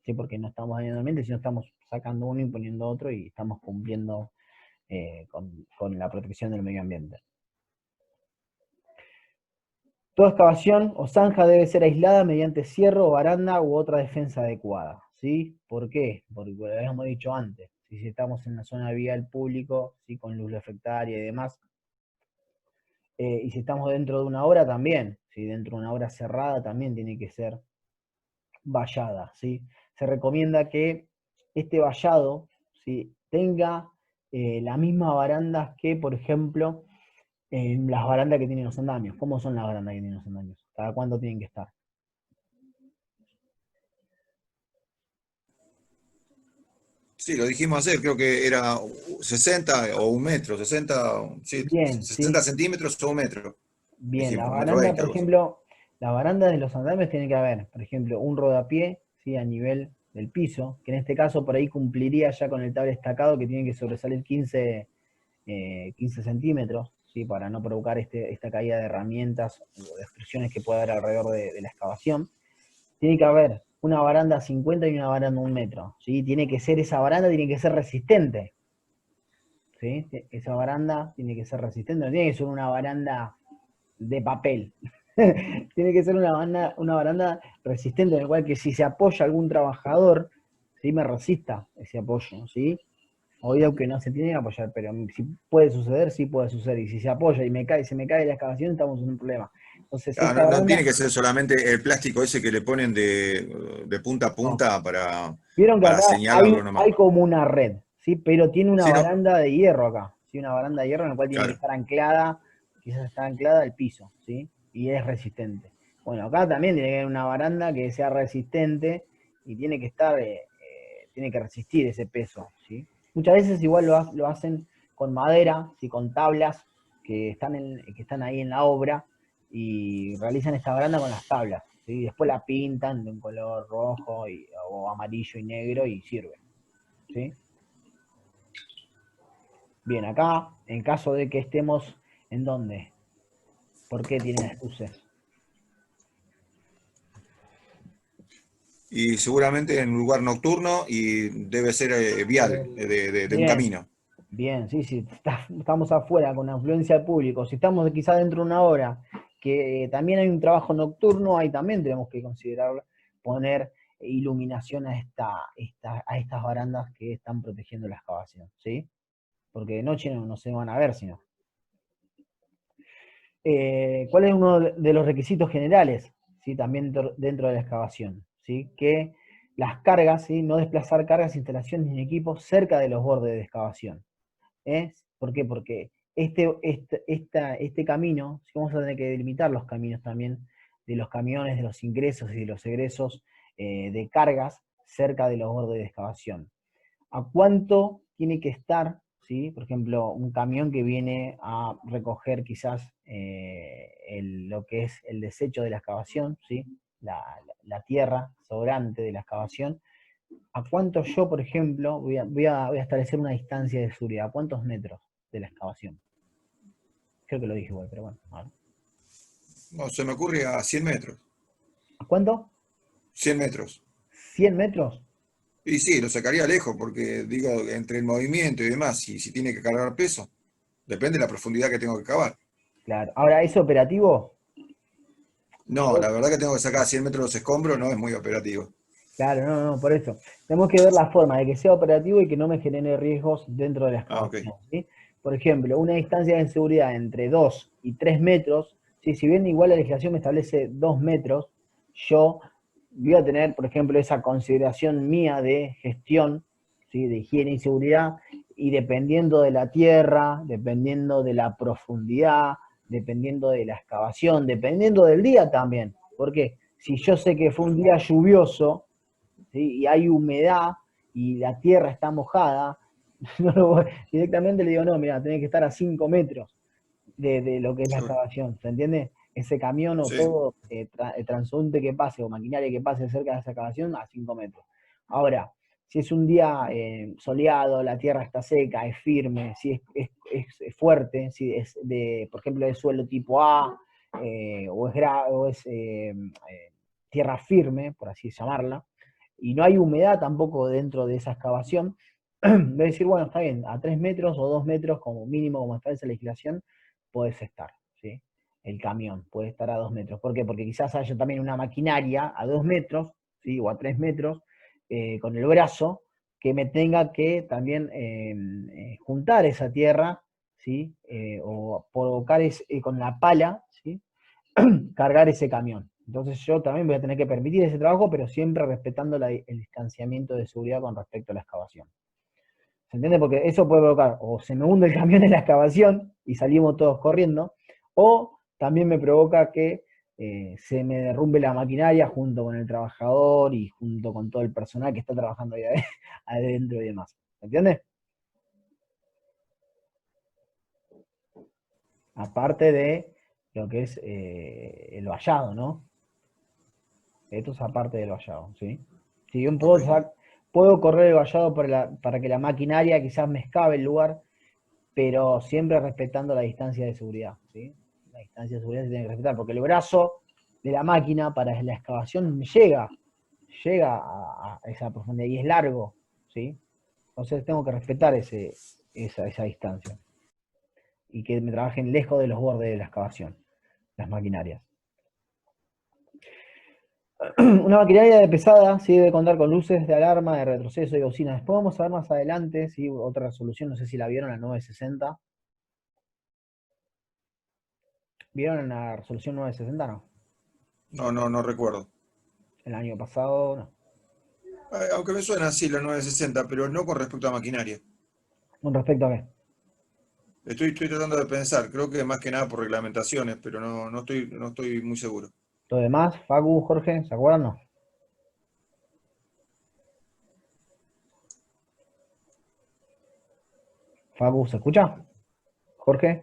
¿sí? Porque no estamos dañando el ambiente, sino estamos sacando uno y poniendo otro, y estamos cumpliendo con la protección del medio ambiente. Toda excavación o zanja debe ser aislada mediante cierro, baranda u otra defensa adecuada, ¿sí? ¿Por qué? Porque lo habíamos dicho antes, si estamos en la zona vial público, ¿sí? Con luz reflectaria y demás, y si estamos dentro de una obra también, ¿sí? Dentro de una obra cerrada también tiene que ser vallada, ¿sí? Se recomienda que este vallado, ¿sí? Tenga las mismas barandas que, por ejemplo, las barandas que tienen los andamios. ¿Cómo son las barandas que tienen los andamios? ¿Cada cuánto tienen que estar? Sí, lo dijimos ayer, creo que era 60 o un metro, 60, sí, Bien, 60 ¿sí? centímetros o un metro. Bien, la Dijimos, un metro baranda, 20, por algo así. ejemplo, la baranda de los andamios tiene que haber, por ejemplo, un rodapié, ¿sí? A nivel del piso, que en este caso por ahí cumpliría ya con el tabla estacado, que tiene que sobresalir 15 centímetros, ¿sí? Para no provocar esta caída de herramientas o de obstrucciones que pueda haber alrededor de la excavación. Tiene que haber una baranda 50 y una baranda 1 metro, ¿sí? Esa baranda tiene que ser resistente. ¿sí? Esa baranda tiene que ser resistente, no tiene que ser una baranda de papel. Tiene que ser una baranda resistente, en la cual que si se apoya algún trabajador, ¿sí? Me resista ese apoyo, ¿sí? Obvio que no se tiene que apoyar, pero si puede suceder, sí puede suceder. Y si se apoya y se me cae la excavación, estamos en un problema. Entonces, esta Claro, no, no baranda, tiene que ser solamente el plástico ese que le ponen de punta a no. punta Vieron que para acá hay, señalarlo nomás. hay como una red, ¿sí? Pero tiene una Sino, baranda de hierro acá, ¿sí? Una baranda de hierro en la cual tiene que claro. estar anclada, quizás está anclada al piso, ¿sí? Y es resistente. Bueno, acá también tiene que haber una baranda que sea resistente y tiene que estar, tiene que resistir ese peso, ¿sí? Muchas veces igual lo hacen con madera, ¿sí? Con tablas que están ahí en la obra y realizan esta baranda con las tablas, ¿sí? Después la pintan de un color rojo o amarillo y negro y sirve, ¿sí? Bien, acá, en caso de que estemos, ¿en dónde? ¿Por qué tiene las luces? Y seguramente en un lugar nocturno y debe ser vial, de un Bien, camino. bien, sí, sí, estamos afuera con la afluencia de público. Si estamos quizás dentro de una hora, que también hay un trabajo nocturno, ahí también tenemos que considerar poner iluminación a estas barandas que están protegiendo la excavación, ¿sí? Porque de noche no se van a ver, sino. ¿Cuál es uno de los requisitos generales? ¿Sí? También dentro de la excavación, ¿sí? Que las cargas, ¿sí? No desplazar cargas, instalaciones ni equipos cerca de los bordes de excavación. ¿Por qué? Porque este camino, ¿sí? Vamos a tener que delimitar los caminos también de los camiones, de los ingresos y de los egresos de cargas cerca de los bordes de excavación. ¿A cuánto tiene que estar, ¿sí? Por ejemplo, un camión que viene a recoger quizás lo que es el desecho de la excavación, ¿sí? La tierra sobrante de la excavación? ¿A cuánto yo, por ejemplo, voy a establecer una distancia de seguridad? ¿A cuántos metros de la excavación? Creo que lo dije igual, pero bueno. A ver. No, se me ocurre a 100 metros. ¿A cuánto? 100 metros. ¿100 metros? Y sí, lo sacaría lejos, porque digo, entre el movimiento y demás, si tiene que cargar peso, depende de la profundidad que tengo que cavar. Claro. Ahora, ¿es operativo? No, la verdad que tengo que sacar a 100 metros los escombros, no es muy operativo. Claro, no, no, por eso. Tenemos que ver la forma de que sea operativo y que no me genere riesgos dentro de la Ah, ok. excavación, ¿sí? Por ejemplo, una distancia de seguridad entre 2 y 3 metros, ¿sí? Si bien igual la legislación me establece 2 metros, yo voy a tener, por ejemplo, esa consideración mía de gestión, ¿sí? De higiene y seguridad, y dependiendo de la tierra, dependiendo de la profundidad, dependiendo de la excavación, dependiendo del día también. ¿Por qué? Si yo sé que fue un día lluvioso, ¿sí? Y hay humedad y la tierra está mojada, directamente le digo, no, mira, tenés que estar a 5 metros de lo que es la Seguro. excavación, ¿se entiende? Ese camión o Sí. todo transunte que pase o maquinaria que pase cerca de esa excavación a 5 metros. Ahora, si es un día soleado, la tierra está seca, es firme, si es fuerte, si es por ejemplo, de suelo tipo A, o es tierra firme, por así llamarla, y no hay humedad tampoco dentro de esa excavación, de decir, bueno, está bien, a 3 metros o 2 metros como mínimo, como establece la legislación, puedes estar, ¿sí? El camión puede estar a 2 metros. ¿Por qué? Porque quizás haya también una maquinaria a 2 metros, ¿sí? O a 3 metros, con el brazo, que me tenga que también juntar esa tierra, ¿sí? O provocar con la pala, ¿sí? Cargar ese camión. Entonces yo también voy a tener que permitir ese trabajo, pero siempre respetando el distanciamiento de seguridad con respecto a la excavación. ¿Se entiende? Porque eso puede provocar, o se me hunde el camión en la excavación y salimos todos corriendo, o también me provoca que se me derrumbe la maquinaria junto con el trabajador y junto con todo el personal que está trabajando ahí adentro y demás. ¿Se entiende? Aparte de lo que es el vallado, ¿no? Esto es aparte del vallado, ¿sí? Si bien Ok. puedo correr el vallado para que la maquinaria quizás me escabe el lugar, pero siempre respetando la distancia de seguridad, ¿sí? La distancia de seguridad se tiene que respetar, porque el brazo de la máquina para la excavación llega a esa profundidad y es largo, ¿sí? Entonces tengo que respetar esa distancia. Y que me trabajen lejos de los bordes de la excavación, las maquinarias. Una maquinaria de pesada sí debe contar con luces de alarma, de retroceso y bocina. Después vamos a ver más adelante, ¿sí? Otra resolución, no sé si la vieron, la 960. ¿Vieron la resolución 960? No. No recuerdo. El año pasado, no. Aunque me suena así la 960, pero no con respecto a maquinaria. Con respecto a qué. Estoy tratando de pensar, creo que más que nada por reglamentaciones, pero no estoy muy seguro. Lo demás, Facu, Jorge, ¿se acuerdan? No. Facu, ¿se escucha? Jorge.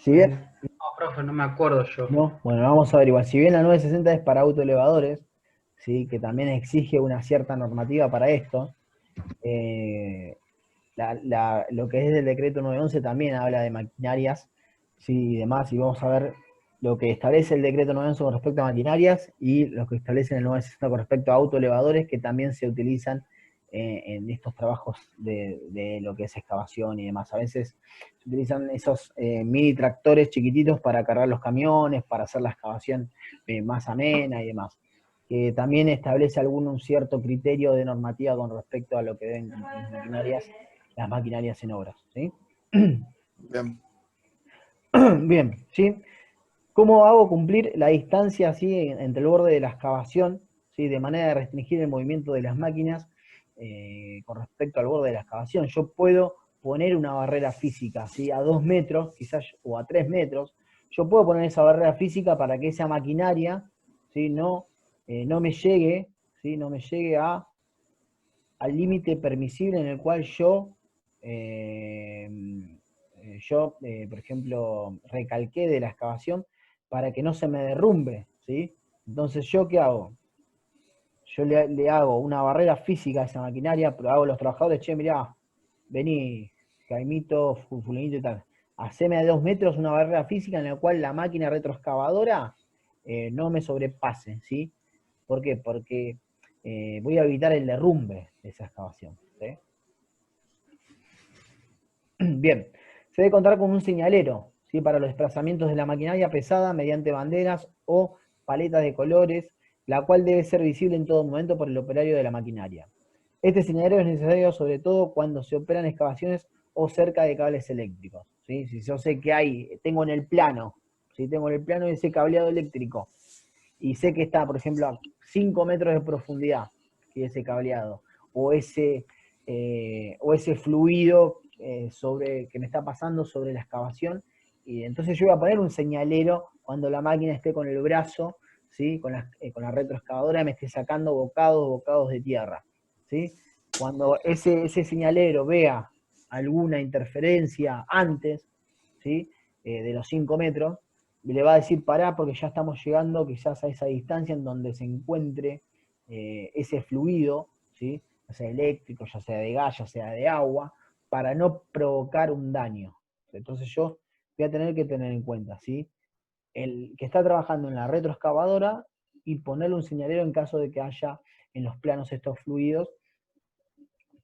Si bien, No, profe, no me acuerdo yo. no, bueno, vamos a ver igual. Si bien la 960 es para autoelevadores, ¿sí? Que también exige una cierta normativa para esto, lo que es el decreto 911 también habla de maquinarias, ¿sí? Y demás, y vamos a ver lo que establece el decreto 911 con respecto a maquinarias y lo que establece el 960 con respecto a autoelevadores que también se utilizan en estos trabajos de lo que es excavación y demás. A veces se utilizan esos mini tractores chiquititos para cargar los camiones, para hacer la excavación más amena y demás. Que también establece un cierto criterio de normativa con respecto a lo que deben las maquinarias en obras, ¿sí? Bien. Bien, ¿sí? ¿Cómo hago cumplir la distancia así entre el borde de la excavación, ¿sí? De manera de restringir el movimiento de las máquinas con respecto al borde de la excavación? Yo puedo poner una barrera física, ¿sí? A 2 metros, quizás, o a 3 metros. Yo puedo poner esa barrera física para que esa maquinaria, ¿sí? No me llegue, ¿sí? No me llegue al límite permisible en el cual yo, por ejemplo, recalqué de la excavación para que no se me derrumbe, ¿sí? Entonces, ¿yo qué hago? Yo le hago una barrera física a esa maquinaria, pero hago a los trabajadores, che, mirá, vení, Caimito, fulanito y tal, haceme a 2 metros una barrera física en la cual la máquina retroexcavadora no me sobrepase, ¿sí? ¿Por qué? Porque voy a evitar el derrumbe de esa excavación, ¿sí? Bien, se debe contar con un señalero, ¿sí? Para los desplazamientos de la maquinaria pesada mediante banderas o paletas de colores, la cual debe ser visible en todo momento por el operario de la maquinaria. Este señalero es necesario sobre todo cuando se operan excavaciones o cerca de cables eléctricos, ¿sí? Si yo sé que tengo en el plano, ¿sí? Tengo en el plano ese cableado eléctrico y sé que está, por ejemplo, a 5 metros de profundidad, que ese cableado, o ese fluido que me está pasando sobre la excavación, y entonces yo voy a poner un señalero cuando la máquina esté con el brazo, ¿sí? Con la retroexcavadora me esté sacando bocados de tierra, ¿sí? Cuando ese señalero vea alguna interferencia antes, ¿sí? De los 5 metros, le va a decir pará porque ya estamos llegando quizás a esa distancia en donde se encuentre ese fluido, ¿sí? Ya sea eléctrico, ya sea de gas, ya sea de agua, para no provocar un daño. Entonces yo voy a tener que tener en cuenta, ¿sí? El que está trabajando en la retroexcavadora y ponerle un señalero en caso de que haya en los planos estos fluidos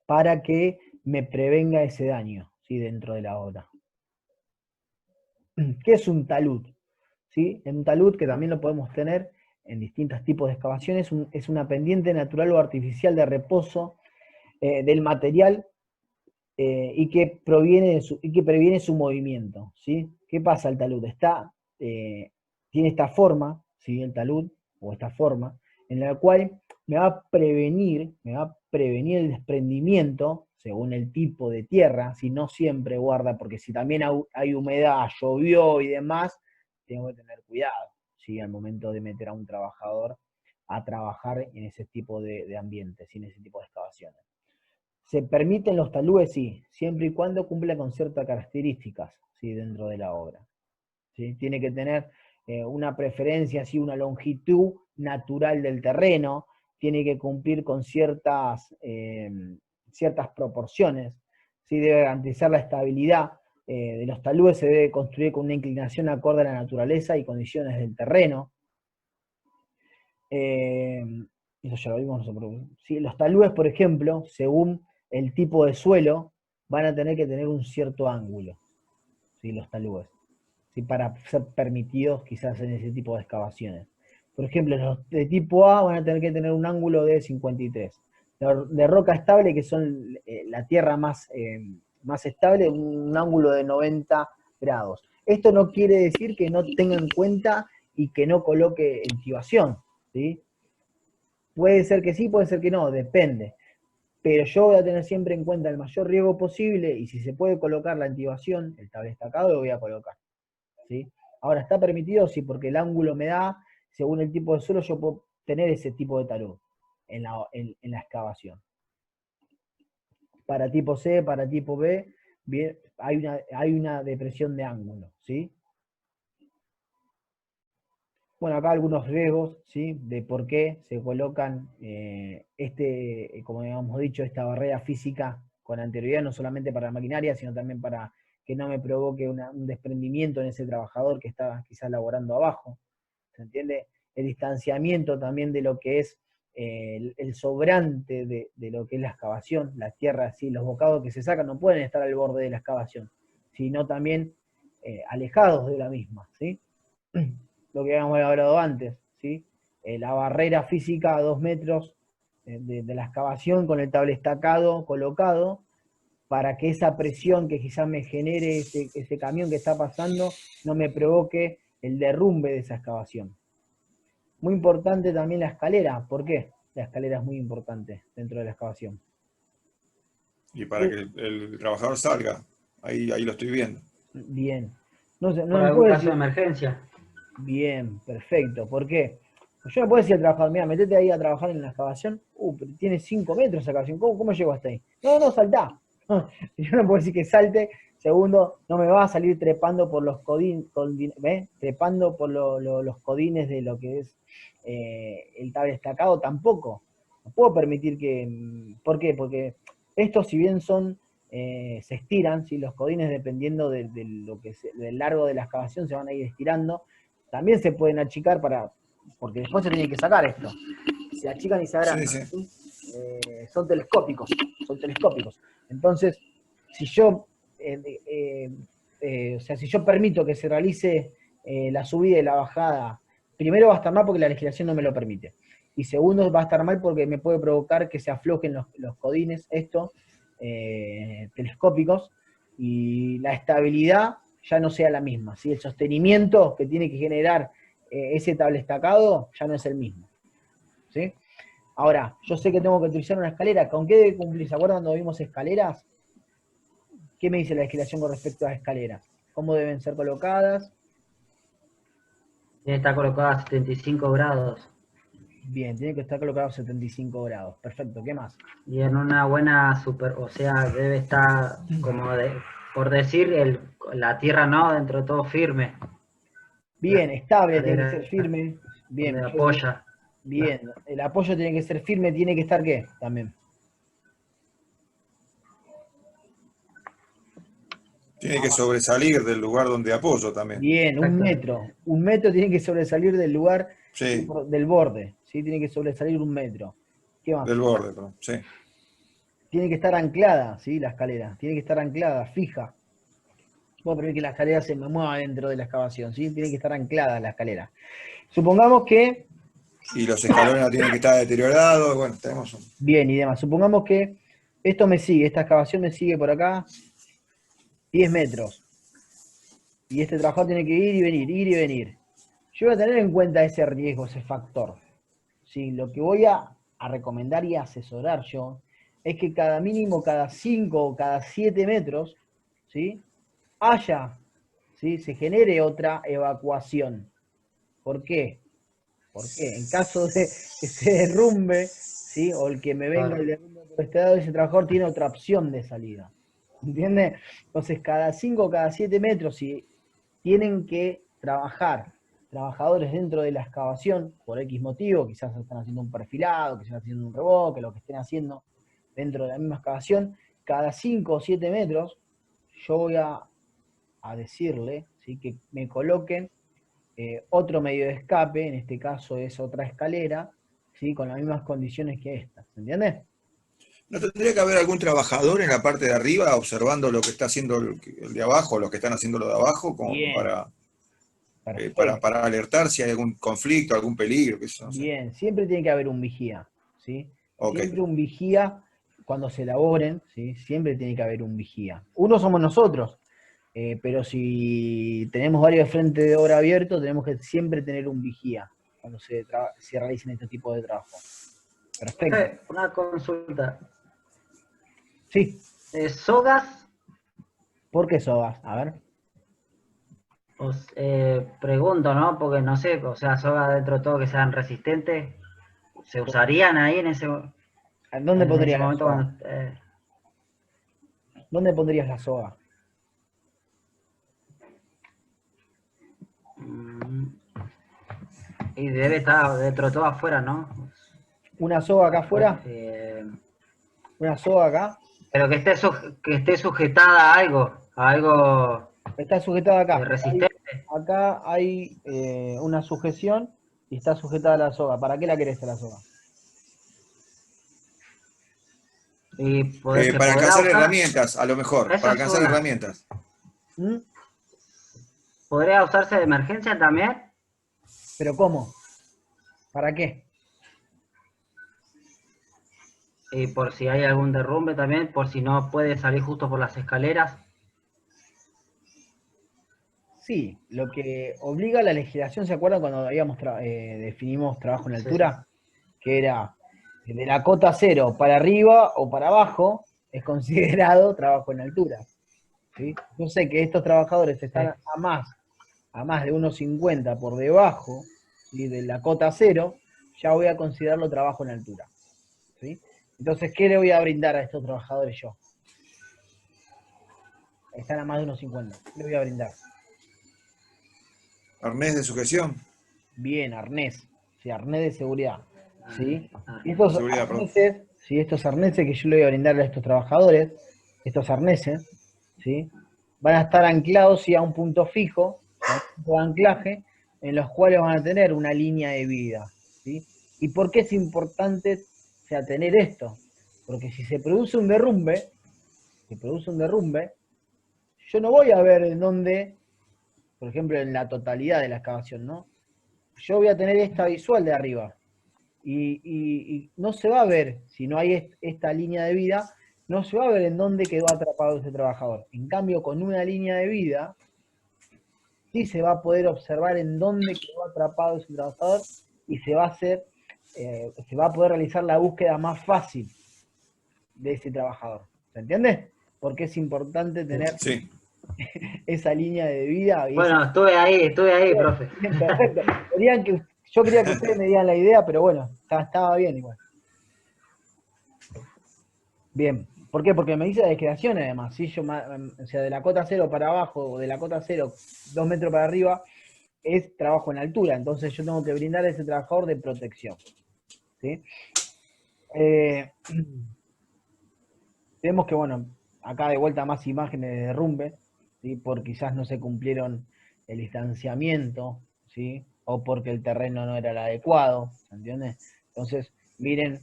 para que me prevenga ese daño, ¿sí? Dentro de la obra. ¿Qué es un talud? ¿Sí? Un talud, que también lo podemos tener en distintos tipos de excavaciones, es una pendiente natural o artificial de reposo del material y que previene su movimiento, ¿sí? ¿Qué pasa el talud? Tiene esta forma, ¿sí? El talud, o esta forma, en la cual me va a prevenir el desprendimiento, según el tipo de tierra, si no siempre guarda, porque si también hay humedad, llovió y demás, tengo que tener cuidado, ¿sí? Al momento de meter a un trabajador a trabajar en ese tipo de ambientes, en ese tipo de excavaciones. Se permiten los talúes, sí, siempre y cuando cumpla con ciertas características, ¿sí? Dentro de la obra, ¿sí? Tiene que tener una preferencia, ¿sí? Una longitud natural del terreno, tiene que cumplir con ciertas proporciones, ¿sí? Debe garantizar la estabilidad de los talúes, se debe construir con una inclinación acorde a la naturaleza y condiciones del terreno. Eso ya lo vimos nosotros. ¿Sí? Los talúes, por ejemplo, según el tipo de suelo, van a tener que tener un cierto ángulo, ¿sí? Los taludes, ¿sí? Para ser permitidos quizás en ese tipo de excavaciones. Por ejemplo, los de tipo A van a tener que tener un ángulo de 53. De roca estable, que son la tierra más estable, un ángulo de 90 grados. Esto no quiere decir que no tenga en cuenta y que no coloque entibación, ¿sí? Puede ser que sí, puede ser que no, depende. Pero yo voy a tener siempre en cuenta el mayor riesgo posible y si se puede colocar la entibación, el tablestacado lo voy a colocar, ¿sí? Ahora, ¿está permitido? Sí, porque el ángulo me da, según el tipo de suelo, yo puedo tener ese tipo de talud en la excavación. Para tipo C, para tipo B, bien, hay una depresión de ángulo, ¿sí? Bueno, acá algunos riesgos, ¿sí? De por qué se colocan, como habíamos dicho, esta barrera física con anterioridad, no solamente para la maquinaria, sino también para que no me provoque un desprendimiento en ese trabajador que está quizás laborando abajo. ¿Se entiende? El distanciamiento también de lo que es el sobrante de lo que es la excavación, la tierra, ¿sí? Los bocados que se sacan no pueden estar al borde de la excavación, sino también alejados de la misma, ¿sí? Lo que habíamos hablado antes, ¿sí? La barrera física a 2 metros de la excavación con el tablestacado colocado para que esa presión que quizás me genere ese camión que está pasando no me provoque el derrumbe de esa excavación. Muy importante también la escalera. ¿Por qué? La escalera es muy importante dentro de la excavación. Y para que el trabajador salga, ahí lo estoy viendo. Bien. No Por me algún puede caso de decir... emergencia. Bien, perfecto. ¿Por qué? Pues yo no puedo decir al trabajador, mira, metete ahí a trabajar en la excavación. Pero tiene 5 metros esa excavación. ¿Cómo llego hasta ahí? No, saltá. Yo no puedo decir que salte. Segundo, no me va a salir trepando por los codines, trepando por los codines de lo que es el tablestacado tampoco. No puedo permitir que... ¿Por qué? Porque estos, si bien se estiran, ¿sí? Los codines, dependiendo del largo de la excavación, se van a ir estirando. También se pueden achicar porque después se tiene que sacar esto. Se achican y se agrandan. Sí, sí. ¿Sí? Son telescópicos. Entonces, si yo, si yo permito que se realice la subida y la bajada, primero va a estar mal porque la legislación no me lo permite. Y segundo, va a estar mal porque me puede provocar que se aflojen los codines, telescópicos, y la estabilidad ya no sea la misma, ¿sí? El sostenimiento que tiene que generar ese tablestacado ya no es el mismo, ¿sí? Ahora, yo sé que tengo que utilizar una escalera. ¿Con qué debe cumplir? ¿Se acuerdan cuando vimos escaleras? ¿Qué me dice la legislación con respecto a las escaleras? ¿Cómo deben ser colocadas? Está colocada a 75 grados. Bien, tiene que estar colocado a 75 grados. Perfecto, ¿qué más? Y en una buena o sea, debe estar, por decir, la tierra no, dentro de todo firme. Bien, estable, tiene que ser Escalera firme. Bien, donde apoya. bien. El apoyo tiene que ser firme, tiene que estar ¿qué? También. Tiene que sobresalir del lugar donde apoyo también. Bien, un Exacto. metro. Un metro tiene que sobresalir del lugar, Sí, del borde. ¿Sí? Tiene que sobresalir 1 metro. ¿Qué más? del borde, perdón. Sí. Tiene que estar anclada, ¿sí? La escalera. Tiene que estar anclada, fija. Puedo permitir que la escalera se me mueva dentro de la excavación, ¿sí? Tiene que estar anclada la escalera. Supongamos que... Y los escalones no tienen que estar deteriorados. Bueno, tenemos un... Bien, y demás. Supongamos que esto me sigue, esta excavación me sigue por acá 10 metros. Y este trabajador tiene que ir y venir, ir y venir. Yo voy a tener en cuenta ese riesgo, ese factor. ¿Sí? Lo que voy a recomendar y asesorar yo es que cada mínimo, cada 5 o cada 7 metros, ¿sí? ¿Sí? Se genere otra evacuación. ¿Por qué? Porque en caso de que se derrumbe, ¿sí? O el que me venga el derrumbe por este lado, ese trabajador tiene otra opción de salida. ¿Entiendes? Entonces, cada 5 o cada 7 metros, si tienen que trabajar trabajadores dentro de la excavación, por X motivo, quizás están haciendo un perfilado, quizás están haciendo un revoque, lo que estén haciendo dentro de la misma excavación, cada 5 o 7 metros, yo voy a decirle, ¿sí? Que me coloquen otro medio de escape, en este caso es otra escalera, ¿sí? Con las mismas condiciones que esta, ¿se entiende? ¿No tendría que haber algún trabajador en la parte de arriba observando lo que está haciendo el de abajo, los que están haciendo lo de abajo, como Bien, perfecto. para alertar si hay algún conflicto, algún peligro, qué sé yo, no sé? Bien, siempre tiene que haber un vigía, ¿sí? Ok. Siempre un vigía cuando se elaboren, ¿sí? Siempre tiene que haber un vigía. Uno somos nosotros, pero si tenemos varios frentes de obra abiertos, tenemos que siempre tener un vigía cuando se realicen este tipo de trabajo. Perfecto. Profe, una consulta. Sí, ¿Sogas? ¿por qué sogas? A ver, Pregunto, ¿no? Porque no sé, o sea, sogas dentro de todo que sean resistentes, ¿se usarían ahí ¿dónde en ese pondrías la momento soga? cuando... ¿Dónde pondrías la soga? mm, y debe estar dentro de todo afuera, ¿no? ¿Una soga acá afuera? Eh, ¿Una soga acá? pero que esté sujetada a algo Está sujetada acá. resistente. Acá hay una sujeción y está sujetada a la soga. ¿Para qué la querés a la soga? Y se Para podrá alcanzar usar, herramientas, a lo mejor, esa para es alcanzar una. herramientas. ¿Mm? ¿Podría usarse de emergencia también? ¿Pero cómo? ¿Para qué? Y por si hay algún derrumbe también, por si no puede salir justo por las escaleras. Sí, lo que obliga a la legislación, ¿se acuerdan cuando definimos trabajo en Sí, sí. altura? Que era de la cota cero para arriba o para abajo, es considerado trabajo en altura. ¿Sí? Yo sé que estos trabajadores están Sí. a más de 1,50 por debajo, ¿sí? De la cota cero, ya voy a considerarlo trabajo en altura. ¿Sí? Entonces, ¿qué le voy a brindar a estos trabajadores yo? Están a más de 1,50. ¿Qué le voy a brindar? Arnés de sujeción, Bien, arnés. Sí, arnés de seguridad. ¿Sí? Arnés. Estos arneses que yo le voy a brindar a estos trabajadores, estos arneses, ¿sí? Van a estar anclados sí, a un punto fijo, a un punto de anclaje, en los cuales van a tener una línea de vida. ¿Sí? ¿Y por qué es importante o sea, tener esto? Porque si se produce un derrumbe, yo no voy a ver en dónde, por ejemplo, en la totalidad de la excavación, ¿no? Yo voy a tener esta visual de arriba. Y no se va a ver, si no hay esta línea de vida, no se va a ver en dónde quedó atrapado ese trabajador. En cambio, con una línea de vida, sí se va a poder observar en dónde quedó atrapado ese trabajador y se va a poder realizar la búsqueda más fácil de ese trabajador. ¿Se entiende? Porque es importante tener sí. esa línea de vida y esa... Bueno, estuve ahí, profe. Bien, perfecto. Yo quería que ustedes me dieran la idea, pero bueno, estaba bien igual. Bien. ¿Por qué? Porque me dice la desgradación además. Si yo, o sea, de la cota cero para abajo o de la cota cero 2 metros para arriba, es trabajo en altura. Entonces yo tengo que brindar a ese trabajador de protección. ¿Sí? Eh, Vemos que, bueno, acá de vuelta más imágenes de derrumbe, ¿sí? Por quizás no se cumplieron el distanciamiento, ¿sí? O porque el terreno no era el adecuado, ¿se entiende? Entonces, miren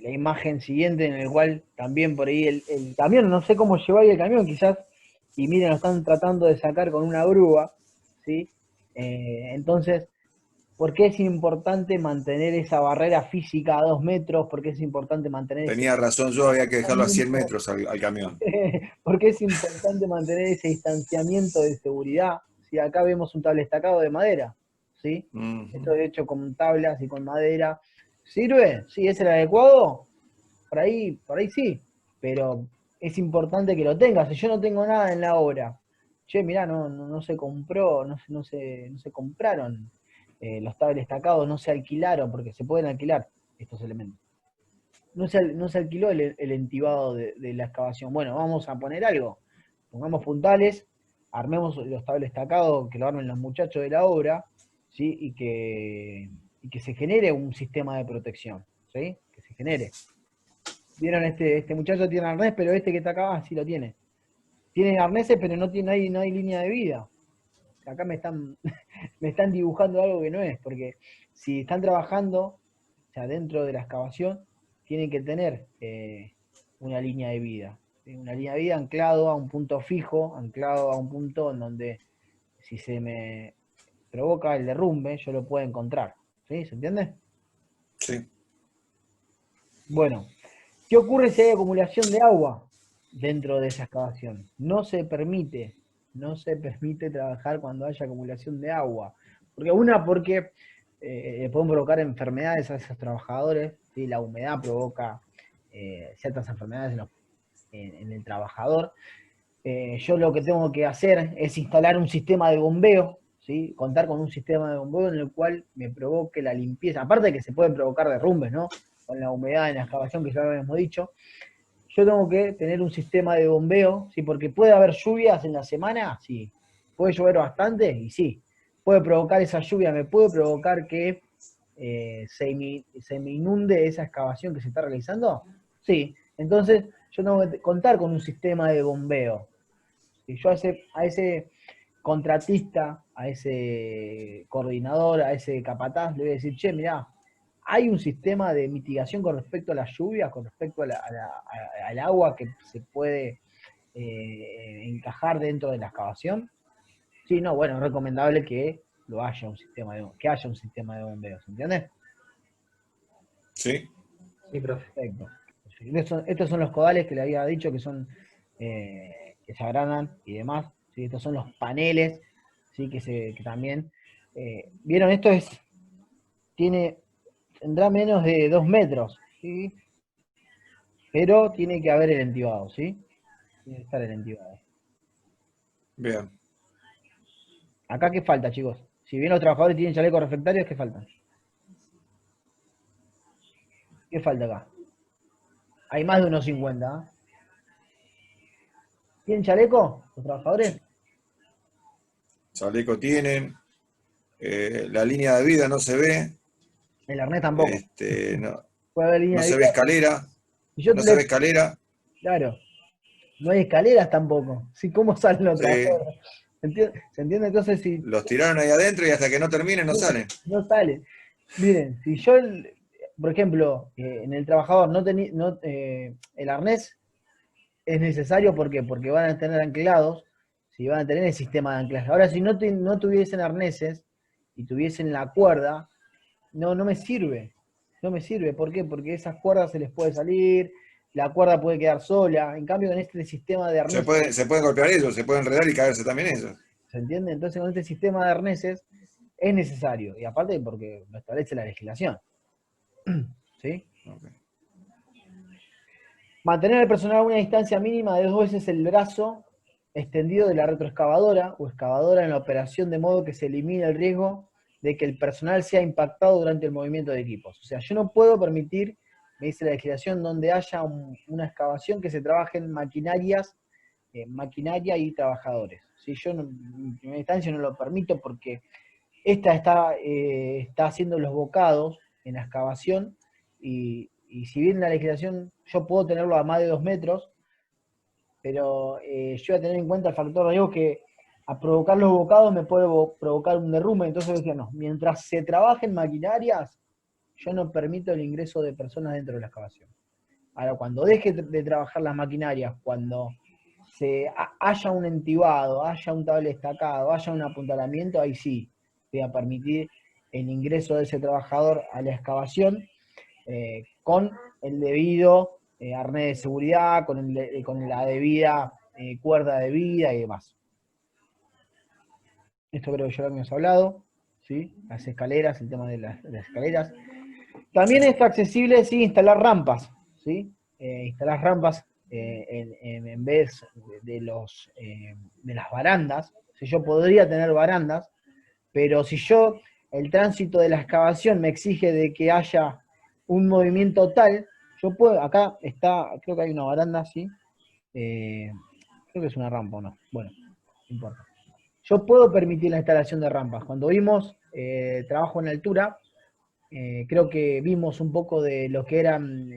la imagen siguiente en el cual también por ahí el camión, no sé cómo lleva ahí el camión quizás, y miren, lo están tratando de sacar con una grúa, ¿sí? Entonces, ¿por qué es importante mantener esa barrera física a 2 metros? ¿Por qué es importante mantener ese Tenía razón yo, había que dejarlo a 100 distanciamiento? metros al camión. ¿Por qué es importante mantener ese distanciamiento de seguridad? Si acá vemos un tablestacado de madera, ¿sí? Esto es hecho con tablas y con madera. ¿Sirve? ¿Sí es el adecuado? Por ahí sí, pero es importante que lo tengas. Si yo no tengo nada en la obra, che, mirá, no se compró, no se compraron los tablestacados, no se alquilaron, porque se pueden alquilar estos elementos. No se alquiló el entibado de la excavación. Bueno, vamos a poner algo. Pongamos puntales, armemos los tablestacados, que lo armen los muchachos de la obra, ¿sí? Y que se genere un sistema de protección, ¿sí? Que se genere. Vieron, este muchacho tiene arnés, pero este que está acá sí lo tiene. Tiene arneses, pero no hay línea de vida. Acá me están dibujando algo que no es, porque si están trabajando, o sea, dentro de la excavación, tienen que tener una línea de vida. ¿Sí? Una línea de vida anclado a un punto fijo, anclado a un punto en donde si se me provoca el derrumbe, yo lo puedo encontrar. ¿Sí? ¿Se entiende? Sí. Bueno, ¿qué ocurre si hay acumulación de agua dentro de esa excavación? No se permite trabajar cuando haya acumulación de agua. Porque pueden provocar enfermedades a esos trabajadores, ¿sí? La humedad provoca ciertas enfermedades en el trabajador. Yo lo que tengo que hacer es instalar un sistema de bombeo, ¿sí? Contar con un sistema de bombeo en el cual me provoque la limpieza. Aparte de que se pueden provocar derrumbes, ¿no? Con la humedad en la excavación que ya habíamos dicho. Yo tengo que tener un sistema de bombeo, ¿sí? Porque puede haber lluvias en la semana, sí. Puede llover bastante, y sí. Puede provocar esa lluvia, me puede provocar que se me inunde esa excavación que se está realizando, sí. Entonces, yo tengo que contar con un sistema de bombeo. Y yo a ese contratista, a ese coordinador, a ese capataz, le voy a decir, che, mirá, hay un sistema de mitigación con respecto a las lluvias, con respecto al agua que se puede encajar dentro de la excavación. Sí, no, bueno, es recomendable que haya un sistema de bombeo, ¿se entiende? Sí. Sí, profe. Perfecto. Estos son los codales que le había dicho que son que se agranan y demás. ¿Sí? Estos son los paneles, ¿sí? Que también. ¿Vieron? Tendrá menos de 2 metros, ¿sí? Pero tiene que haber el entibado, ¿sí? Tiene que estar el entibado. Bien. Acá, ¿qué falta, chicos? Si bien los trabajadores tienen chalecos reflectarios, ¿qué falta? ¿Qué falta acá? Hay más de unos 50. ¿Eh? ¿Tienen chaleco los trabajadores? Chaleco tienen. La línea de vida no se ve. El arnés tampoco. No, Puede haber línea no de se ve vida. escalera. Y yo No se ve escalera. claro, no hay escaleras tampoco. ¿Sí? ¿Cómo salen los Sí. trabajadores? ¿Se entiende? Entonces, si Los tiraron ahí adentro y hasta que no terminen no salen. no sale. Miren, si yo, por ejemplo, en el trabajador el arnés es necesario, ¿por qué? Porque van a tener anclados, si van a tener el sistema de anclaje. Ahora, si no tuviesen arneses y tuviesen la cuerda, no me sirve. No me sirve. ¿Por qué? Porque esas cuerdas se les puede salir, la cuerda puede quedar sola. En cambio, en este sistema de arneses, Se pueden golpear ellos, se pueden enredar y caerse también ellos. ¿se entiende? Entonces, con este sistema de arneses es necesario. Y aparte, porque lo establece la legislación. ¿Sí? Okay. Mantener al personal a una distancia mínima de 2 veces el brazo extendido de la retroexcavadora o excavadora en la operación, de modo que se elimine el riesgo de que el personal sea impactado durante el movimiento de equipos. O sea, yo no puedo permitir, me dice la legislación, donde haya una excavación que se trabaje en maquinaria y trabajadores. ¿Sí? Yo en primera instancia no lo permito porque esta está haciendo los bocados en la excavación y si bien la legislación yo puedo tenerlo a más de 2 metros, pero yo voy a tener en cuenta el factor de riesgo que a provocar los bocados me puede provocar un derrumbe. Entonces decía, no, mientras se trabaje en maquinarias, yo no permito el ingreso de personas dentro de la excavación. Ahora, cuando deje de trabajar las maquinarias, cuando haya un entibado, haya un tablet destacado, haya un apuntalamiento, ahí sí voy a permitir el ingreso de ese trabajador a la excavación con el debido arnés de seguridad, con la debida cuerda de vida y demás. Esto creo que ya lo habíamos hablado, ¿sí? Las escaleras, el tema de las escaleras. También es accesible, sí, instalar rampas, ¿sí? Instalar rampas en vez de las barandas. Si yo podría tener barandas, pero si el tránsito de la excavación me exige de que haya un movimiento tal, yo puedo, acá está, creo que hay una baranda, ¿sí? Creo que es una rampa o no. Bueno, no importa. Yo puedo permitir la instalación de rampas. Cuando vimos trabajo en altura, creo que vimos un poco de lo que eran...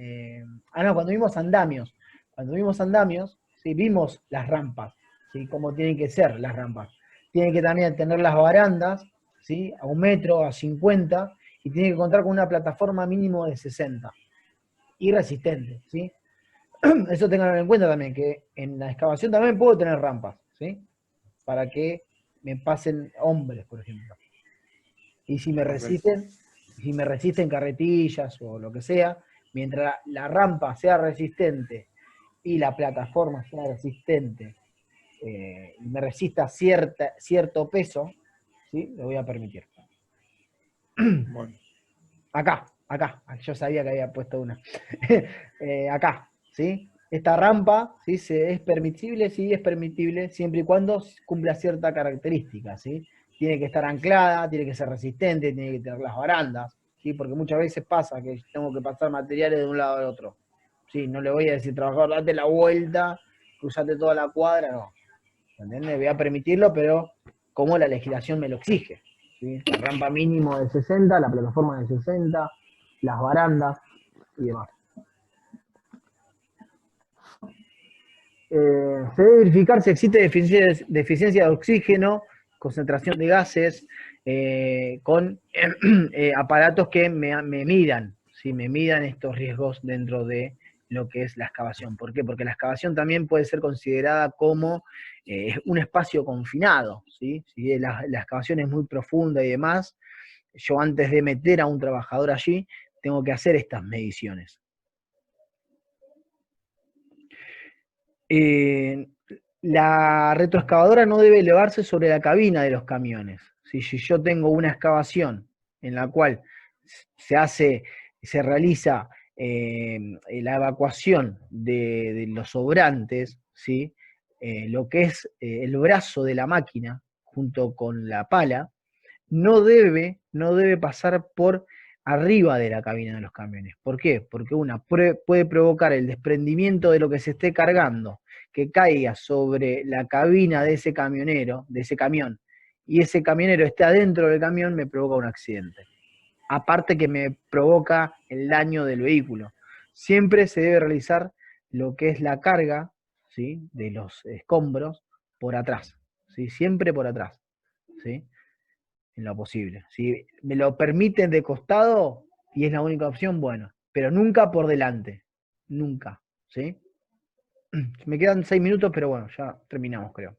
cuando vimos andamios. Cuando vimos andamios, ¿sí? Vimos las rampas, ¿sí? Cómo tienen que ser las rampas. Tienen que también tener las barandas, ¿sí? A 1 metro, a 50, y tiene que contar con una plataforma mínimo de 60. Y resistente, ¿sí? Eso tengan en cuenta también, que en la excavación también puedo tener rampas, ¿sí? Para que me pasen hombres, por ejemplo. Y Perfecto. si me resisten carretillas o lo que sea, mientras la rampa sea resistente y la plataforma sea resistente, y me resista cierto peso, ¿sí? Lo voy a permitir. Bueno, Acá, yo sabía que había puesto una. Acá, ¿sí? Esta rampa, ¿sí? ¿Es permisible? Sí, es permitible, siempre y cuando cumpla cierta característica, ¿sí? Tiene que estar anclada, tiene que ser resistente, tiene que tener las barandas, ¿sí? Porque muchas veces pasa que tengo que pasar materiales de un lado al otro. Sí, no le voy a decir, trabajador, date la vuelta, cruzate toda la cuadra, no. ¿Entendés? Voy a permitirlo, pero como la legislación me lo exige. ¿Sí? La rampa mínimo de 60, la plataforma de 60, las barandas y demás. Se debe verificar si existe deficiencia de oxígeno, concentración de gases, con aparatos que me midan, ¿sí? Me midan estos riesgos dentro de lo que es la excavación. ¿Por qué? Porque la excavación también puede ser considerada como un espacio confinado, ¿sí? Si la excavación es muy profunda y demás, yo antes de meter a un trabajador allí, tengo que hacer estas mediciones. La retroexcavadora no debe elevarse sobre la cabina de los camiones. Si yo tengo una excavación en la cual se realiza la evacuación de los sobrantes, ¿sí? Lo que es el brazo de la máquina junto con la pala, no debe pasar por arriba de la cabina de los camiones. ¿Por qué? Porque una puede provocar el desprendimiento de lo que se esté cargando, que caiga sobre la cabina de ese camionero, de ese camión, y ese camionero esté adentro del camión, me provoca un accidente. Aparte que me provoca el daño del vehículo. Siempre se debe realizar lo que es la carga, ¿sí?, de los escombros por atrás, ¿sí? Siempre por atrás, ¿sí?, en lo posible. Si me lo permiten de costado y es la única opción, bueno, pero nunca por delante, nunca, ¿sí? Me quedan 6 minutos, pero bueno, ya terminamos, creo.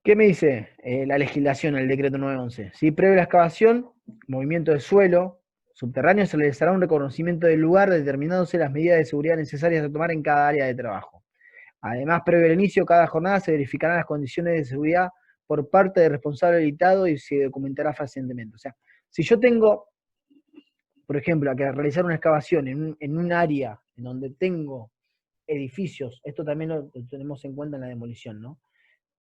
¿Qué me dice la legislación, el decreto 911? Si previo a la excavación, movimiento del suelo subterráneo, se realizará un reconocimiento del lugar, determinándose las medidas de seguridad necesarias a tomar en cada área de trabajo. Además, previo al inicio, cada jornada se verificarán las condiciones de seguridad por parte del responsable habilitado y se documentará fehacientemente. O sea, si yo tengo, por ejemplo, que realizar una excavación en un área en donde tengo edificios, esto también lo tenemos en cuenta en la demolición, ¿no?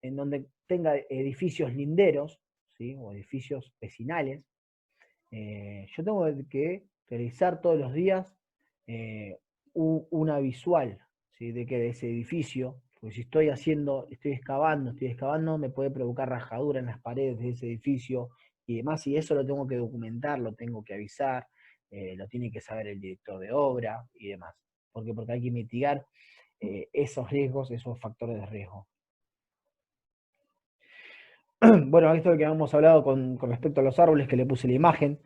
En donde tenga edificios linderos, ¿sí?, o edificios vecinales, yo tengo que realizar todos los días una visual, ¿sí?, de ese edificio, porque si estoy excavando, me puede provocar rajadura en las paredes de ese edificio y demás, y eso lo tengo que documentar, lo tengo que avisar, lo tiene que saber el director de obra y demás. ¿Por qué? Porque hay que mitigar esos riesgos, esos factores de riesgo. Bueno, esto es lo que habíamos hablado con respecto a los árboles, que le puse la imagen,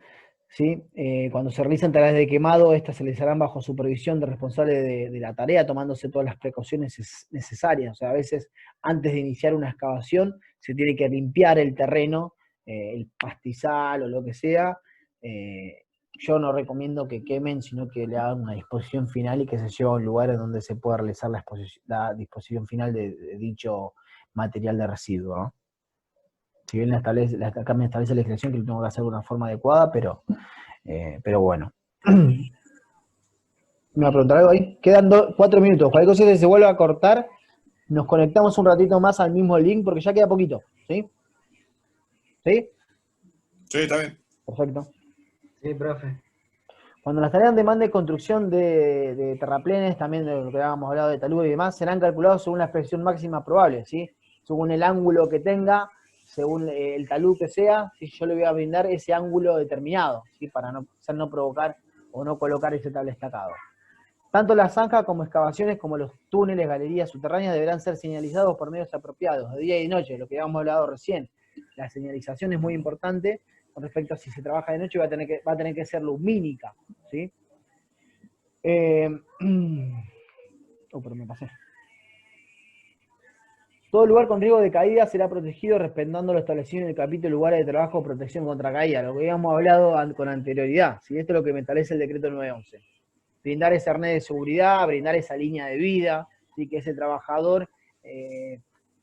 ¿sí? Cuando se realizan tareas de quemado, estas se realizarán bajo supervisión del responsable de la tarea, tomándose todas las precauciones necesarias. O sea, a veces, antes de iniciar una excavación, se tiene que limpiar el terreno, el pastizal o lo que sea. Yo no recomiendo que quemen, sino que le hagan una disposición final y que se lleve a un lugar en donde se pueda realizar la disposición final de dicho material de residuo, ¿no? Si bien acá me establece la legislación que lo tengo que hacer de una forma adecuada, pero bueno. ¿Me va a preguntar algo ahí? Quedan 4 minutos. Cualquier cosa que se vuelva a cortar, nos conectamos un ratito más al mismo link porque ya queda poquito. ¿Sí? ¿Sí? Sí, está bien. Perfecto. Sí, profe. Cuando las tareas de demanda de construcción de terraplenes, también de lo que habíamos hablado de talud y demás, serán calculados según la expresión máxima probable, ¿sí? Según el ángulo que tenga, según el talud que sea, ¿sí? Yo le voy a brindar ese ángulo determinado, ¿sí? Para no provocar o no colocar ese cable estacado. Tanto la zanja como excavaciones, como los túneles, galerías subterráneas, deberán ser señalizados por medios apropiados, de día y de noche, lo que habíamos hablado recién. La señalización es muy importante con respecto a si se trabaja de noche, va a tener que ser lumínica, ¿sí? Pero me pasé. Todo lugar con riesgo de caída será protegido respetando lo establecido en el capítulo Lugares de Trabajo, Protección contra Caída, lo que habíamos hablado con anterioridad. ¿Sí? Esto es lo que me establece el decreto 911. Brindar ese arnés de seguridad, brindar esa línea de vida, ¿sí? Que ese trabajador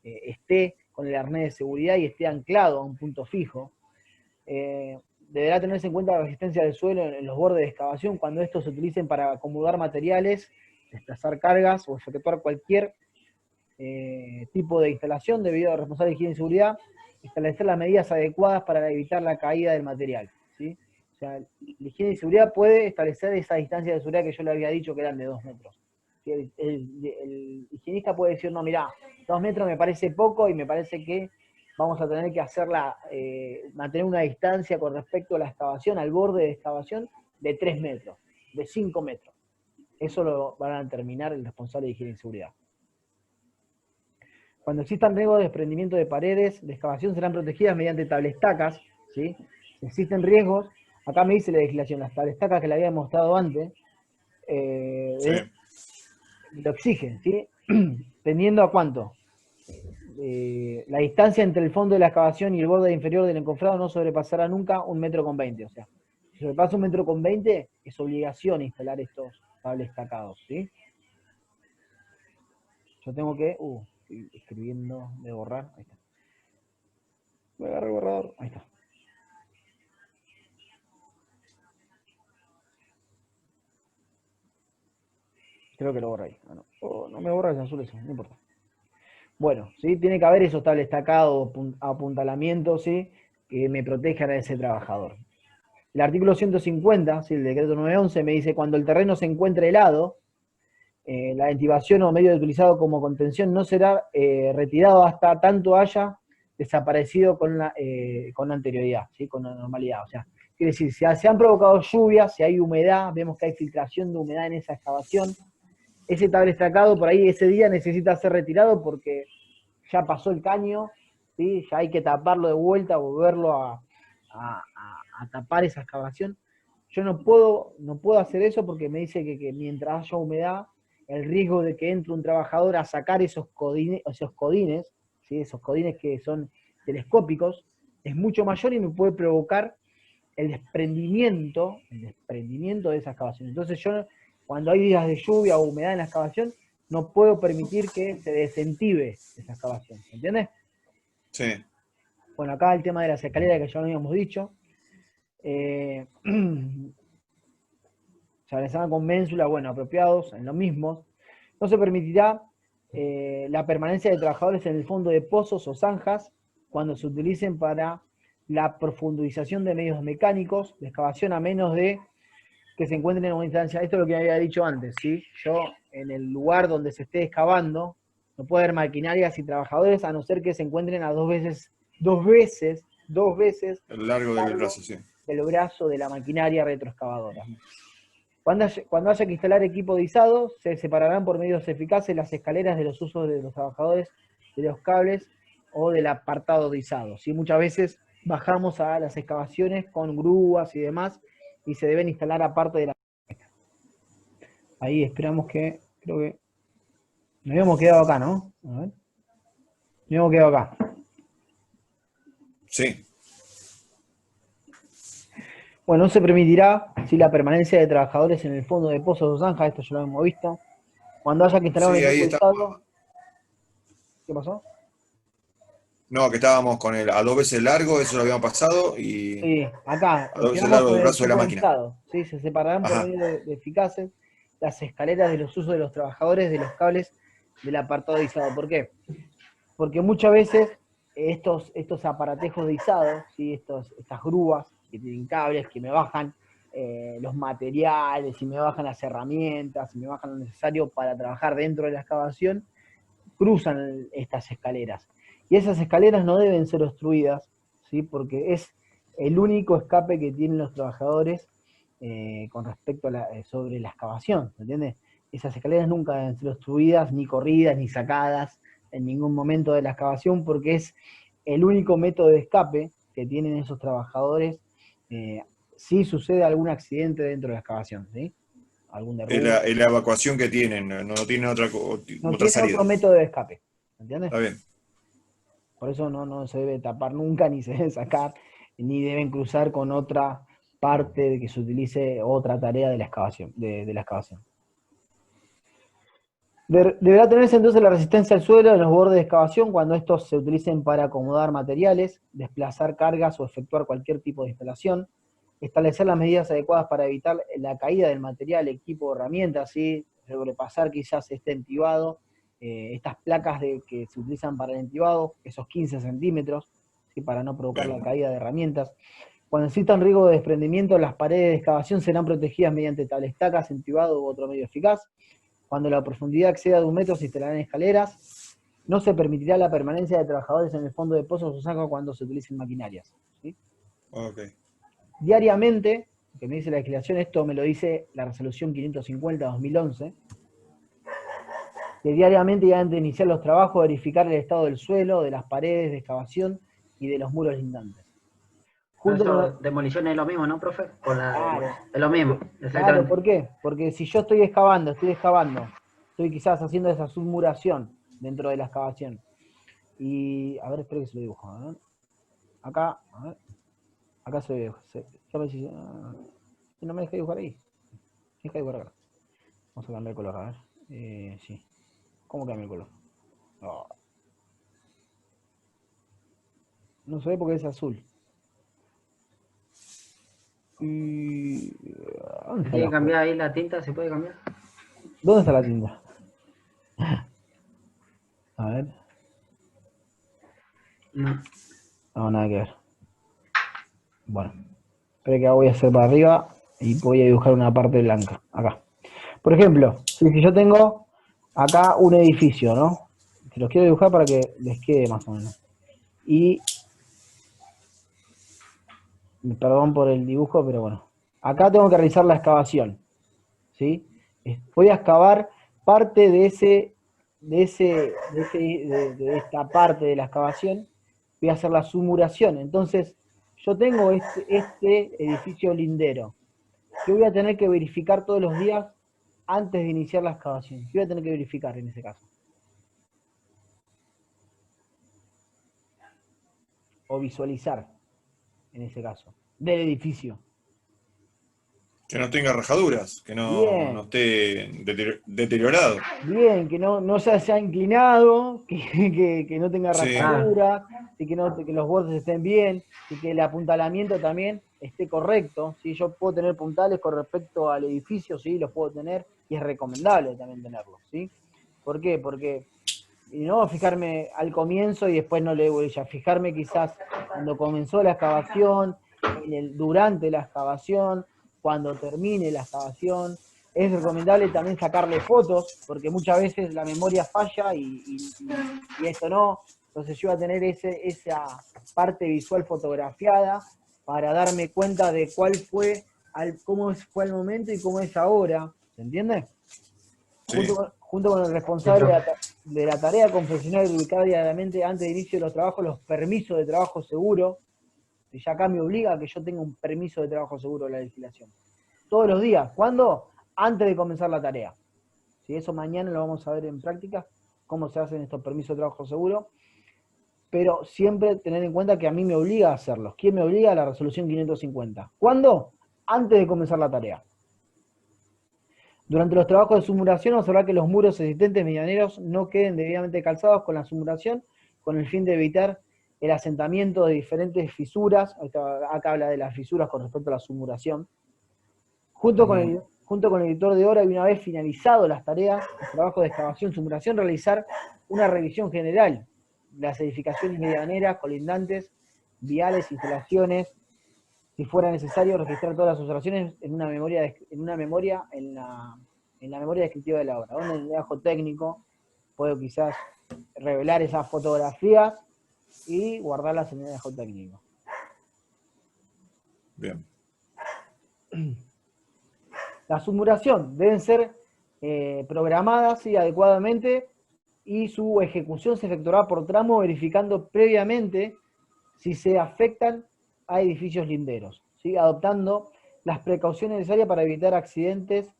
esté con el arnés de seguridad y esté anclado a un punto fijo. Deberá tenerse en cuenta la resistencia del suelo en los bordes de excavación cuando estos se utilicen para acomodar materiales, desplazar cargas o efectuar cualquier tipo de instalación debido a responsable de higiene y seguridad, establecer las medidas adecuadas para evitar la caída del material. ¿Sí? O sea, la higiene y seguridad puede establecer esa distancia de seguridad que yo le había dicho que eran de 2 metros. ¿Sí? El higienista puede decir, no, mirá, 2 metros me parece poco y me parece que vamos a tener que mantener una distancia con respecto a la excavación, al borde de excavación, de 3 metros, de 5 metros. Eso lo van a determinar el responsable de higiene y seguridad. Cuando existan riesgos de desprendimiento de paredes de excavación serán protegidas mediante tablestacas, ¿sí? Si existen riesgos, acá me dice la legislación, las tablestacas que le había mostrado antes, lo exigen, ¿sí? Teniendo a cuánto. La distancia entre el fondo de la excavación y el borde inferior del encofrado no sobrepasará nunca 1,20 m. O sea, si sobrepasa 1,20 m, es obligación instalar estos tablestacados, ¿sí? Yo tengo que... estoy escribiendo de borrar. Ahí está. Voy a agarrar el borrador. Ahí está. Creo que lo borra ahí. No me borra el azul eso, no importa. Bueno, ¿sí? Tiene que haber esos tablestacados, apuntalamientos, ¿sí? Que me protejan a ese trabajador. El artículo 150, ¿sí? El decreto 911, me dice, cuando el terreno se encuentre helado, la ventilación o medio utilizado como contención no será retirado hasta tanto haya desaparecido con anterioridad, ¿sí? Con la normalidad. O sea, quiere decir, si se han provocado lluvias, si hay humedad, vemos que hay filtración de humedad en esa excavación, ese tablestacado por ahí ese día necesita ser retirado porque ya pasó el caño, ¿sí? Ya hay que taparlo de vuelta, volverlo a tapar esa excavación. Yo no puedo hacer eso porque me dice que mientras haya humedad, el riesgo de que entre un trabajador a sacar esos codines, ¿sí? Esos codines que son telescópicos, es mucho mayor y me puede provocar el desprendimiento de esa excavación. Entonces yo, cuando hay días de lluvia o humedad en la excavación, no puedo permitir que se desentive esa excavación, ¿entiendes? Sí. Bueno, acá el tema de las escaleras que ya lo habíamos dicho. Se realizarán con ménsula, bueno, apropiados, en lo mismo. No se permitirá la permanencia de trabajadores en el fondo de pozos o zanjas cuando se utilicen para la profundización de medios mecánicos, de excavación a menos de que se encuentren en una instancia. Esto es lo que había dicho antes, ¿sí? Yo, en el lugar donde se esté excavando, no puede haber maquinarias y trabajadores a no ser que se encuentren a dos veces el largo del brazo, sí. Del brazo de la maquinaria retroexcavadora. Cuando haya que instalar equipo de izado, se separarán por medios eficaces las escaleras de los usos de los trabajadores, de los cables o del apartado de izado. ¿Sí? Muchas veces bajamos a las excavaciones con grúas y demás, y se deben instalar aparte de la... Ahí esperamos que, creo que... Nos habíamos quedado acá, ¿no? A ver. Nos habíamos quedado acá. Sí. Bueno, no se permitirá la permanencia de trabajadores en el fondo de pozos o zanjas, esto ya lo hemos visto. Cuando haya que instalar un equipo izado... ¿Qué pasó? No, que estábamos con el a 2 veces largo, eso lo habíamos pasado, y sí, acá, a 2 veces largo del brazo de la máquina. ¿Sí? Se separarán por medio de eficaces las escaleras de los usos de los trabajadores de los cables del apartado de izado. ¿Por qué? Porque muchas veces estos aparatejos de izado, ¿sí? Estas grúas que tienen cables, que me bajan los materiales, y me bajan las herramientas, y me bajan lo necesario para trabajar dentro de la excavación, cruzan estas escaleras. Y esas escaleras no deben ser obstruidas, ¿sí? Porque es el único escape que tienen los trabajadores con respecto a sobre la excavación, ¿entiendes? Esas escaleras nunca deben ser obstruidas, ni corridas, ni sacadas en ningún momento de la excavación, porque es el único método de escape que tienen esos trabajadores si sucede algún accidente dentro de la excavación, ¿sí? algún Es derrumbe. la evacuación que tienen, no tienen otra No tiene salida. otro método de escape, ¿entiendes? Está bien. Por eso no se debe tapar nunca, ni se debe sacar, ni deben cruzar con otra parte de que se utilice otra tarea de la excavación. De la excavación. Deberá tenerse entonces la resistencia al suelo de los bordes de excavación cuando estos se utilicen para acomodar materiales, desplazar cargas o efectuar cualquier tipo de instalación, establecer las medidas adecuadas para evitar la caída del material, equipo o herramientas, ¿sí? Sobrepasar quizás este entibado, estas placas que se utilizan para el entibado, esos 15 centímetros, ¿sí? Para no provocar Bien. la caída de herramientas. Cuando existan riesgo de desprendimiento, las paredes de excavación serán protegidas mediante tales estacas, entibado u otro medio eficaz. Cuando la profundidad exceda de 1 metro se instalarán escaleras. No se permitirá la permanencia de trabajadores en el fondo de pozos o zanja cuando se utilicen maquinarias, ¿sí? Ok. Diariamente, que me dice la legislación, esto me lo dice la resolución 550-2011, que diariamente y antes de iniciar los trabajos, verificar el estado del suelo, de las paredes de excavación y de los muros lindantes. Junto Eso, con... demolición es lo mismo, ¿no, profe? Claro. Es lo mismo, Claro, exactamente. ¿por qué? Porque si yo estoy excavando, estoy quizás haciendo esa submuración dentro de la excavación. Y, a ver, espero que se lo dibujo. A ver. Acá, a ver. Acá se ve. No me deja dibujar ahí. Deja dibujar acá. Vamos a cambiar el color, a ver. Sí. ¿Cómo cambia el color? Oh. No se ve porque es azul. Y... ¿Dónde está Tiene que la... cambiar ahí la tinta, ¿se puede cambiar? ¿Dónde está la tinta? A ver. No. No, nada que ver. Bueno. Espera que ahora voy a hacer para arriba y voy a dibujar una parte blanca. Acá. Por ejemplo, si yo tengo acá un edificio, ¿no? Que los quiero dibujar para que les quede más o menos. Y... Perdón por el dibujo, pero bueno. Acá tengo que realizar la excavación. ¿Sí? Voy a excavar parte de esta parte de la excavación, voy a hacer la submuración. Entonces, yo tengo este edificio lindero, que voy a tener que verificar todos los días antes de iniciar la excavación. ¿Qué voy a tener que verificar en ese caso? O visualizar, en ese caso, del edificio. Que no tenga rajaduras, que no Bien. esté deteriorado. Bien, que no se haya inclinado, que no tenga Sí. rajaduras, y que los bordes estén bien, y que el apuntalamiento también esté correcto. ¿Sí? Yo puedo tener puntales con respecto al edificio, sí, los puedo tener, y es recomendable también tenerlos, ¿sí? ¿Por qué? Porque y no fijarme al comienzo y después no le voy a fijarme quizás cuando comenzó la excavación, durante la excavación, cuando termine la excavación. Es recomendable también sacarle fotos, porque muchas veces la memoria falla y esto no. Entonces yo voy a tener esa parte visual fotografiada para darme cuenta de cómo fue el momento y cómo es ahora. ¿Se entiende? Sí. Junto con el responsable de la tarea, confeccionar y ubicar diariamente antes de inicio de los trabajos los permisos de trabajo seguro. Y ya acá me obliga a que yo tenga un permiso de trabajo seguro de la legislación. Todos los días. ¿Cuándo? Antes de comenzar la tarea. Si eso mañana lo vamos a ver en práctica, cómo se hacen estos permisos de trabajo seguro. Pero siempre tener en cuenta que a mí me obliga a hacerlos. ¿Quién me obliga? La resolución 550. ¿Cuándo? Antes de comenzar la tarea. Durante los trabajos de submuración, observar que los muros existentes medianeros no queden debidamente calzados con la submuración, con el fin de evitar el asentamiento de diferentes fisuras. Acá habla de las fisuras con respecto a la submuración. Junto con el editor de obra, y una vez finalizado las tareas, los trabajos de excavación, submuración, realizar una revisión general de las edificaciones medianeras, colindantes, viales, instalaciones. Si fuera necesario, registrar todas las observaciones en la memoria descriptiva de la obra. Donde en el trabajo técnico puedo quizás revelar esas fotografías y guardarlas en el trabajo técnico. Bien. La submuración deben ser programadas adecuadamente, y su ejecución se efectuará por tramo, verificando previamente si se afectan a edificios linderos, ¿sí? Adoptando las precauciones necesarias para evitar accidentes